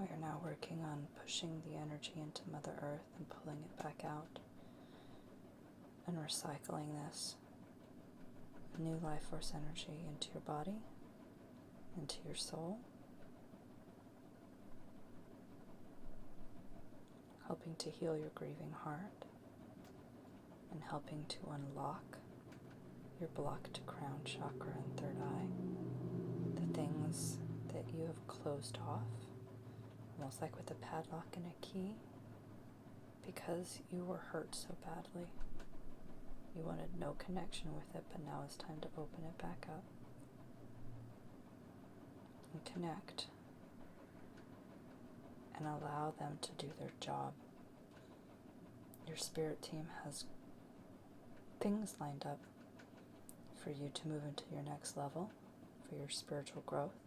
We are now working on pushing the energy into Mother Earth and pulling it back out and recycling this new life force energy into your body, into your soul, helping to heal your grieving heart and helping to unlock your blocked crown chakra and third eye, the things that you have closed off almost like with a padlock and a key, because you were hurt so badly. You wanted no connection with it, but now it's time to open it back up and connect and allow them to do their job. Your spirit team has things lined up for you to move into your next level, for your spiritual growth,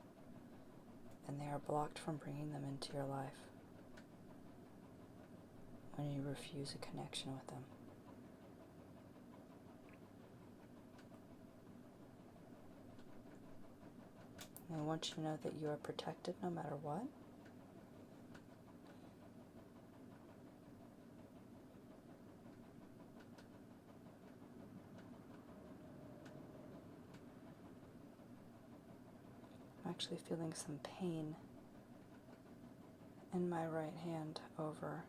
and they are blocked from bringing them into your life when you refuse a connection with them. And I want you to know that you are protected no matter what. I'm actually feeling some pain in my right hand over.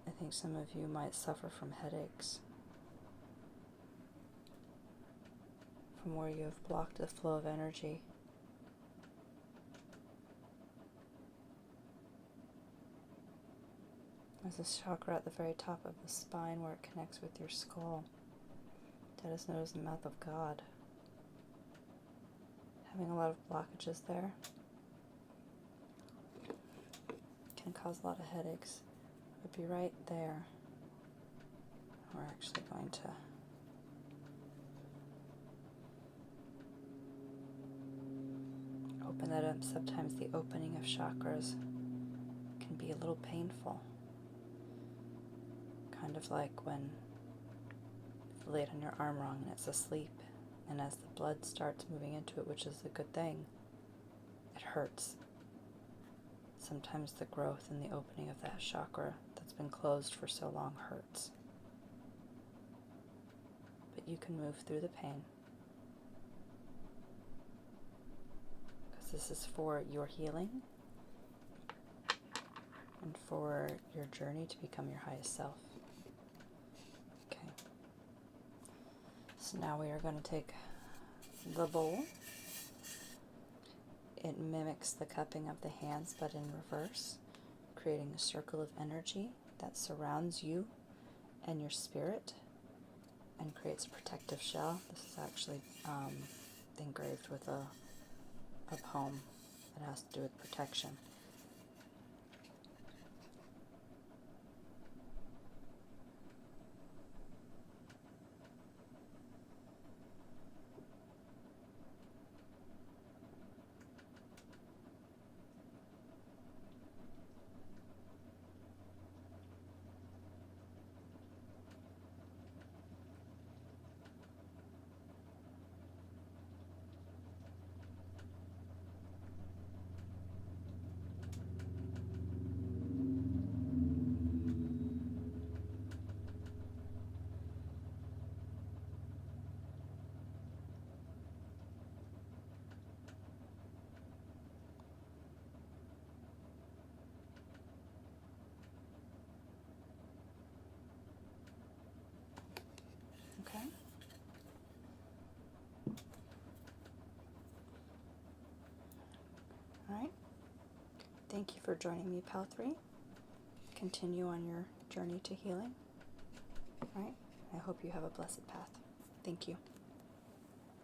I think some of you might suffer from headaches, from where you have blocked the flow of energy. There's a chakra at the very top of the spine where it connects with your skull. That is known as the mouth of God. Having a lot of blockages there can cause a lot of headaches. It would be right there. We're actually going to open that up. Sometimes the opening of chakras can be a little painful. Kind of like when you lay it on your arm wrong and it's asleep. And as the blood starts moving into it, which is a good thing, it hurts. Sometimes the growth and the opening of that chakra that's been closed for so long hurts. But you can move through the pain. Because this is for your healing and for your journey to become your highest self. Okay. So now we are going to take the bowl. It mimics the cupping of the hands, but in reverse, creating a circle of energy that surrounds you and your spirit and creates a protective shell. This is actually engraved with a poem that has to do with protection. Okay. All right. Thank you for joining me, Pal 3. Continue on your journey to healing. All right. I hope you have a blessed path. Thank you.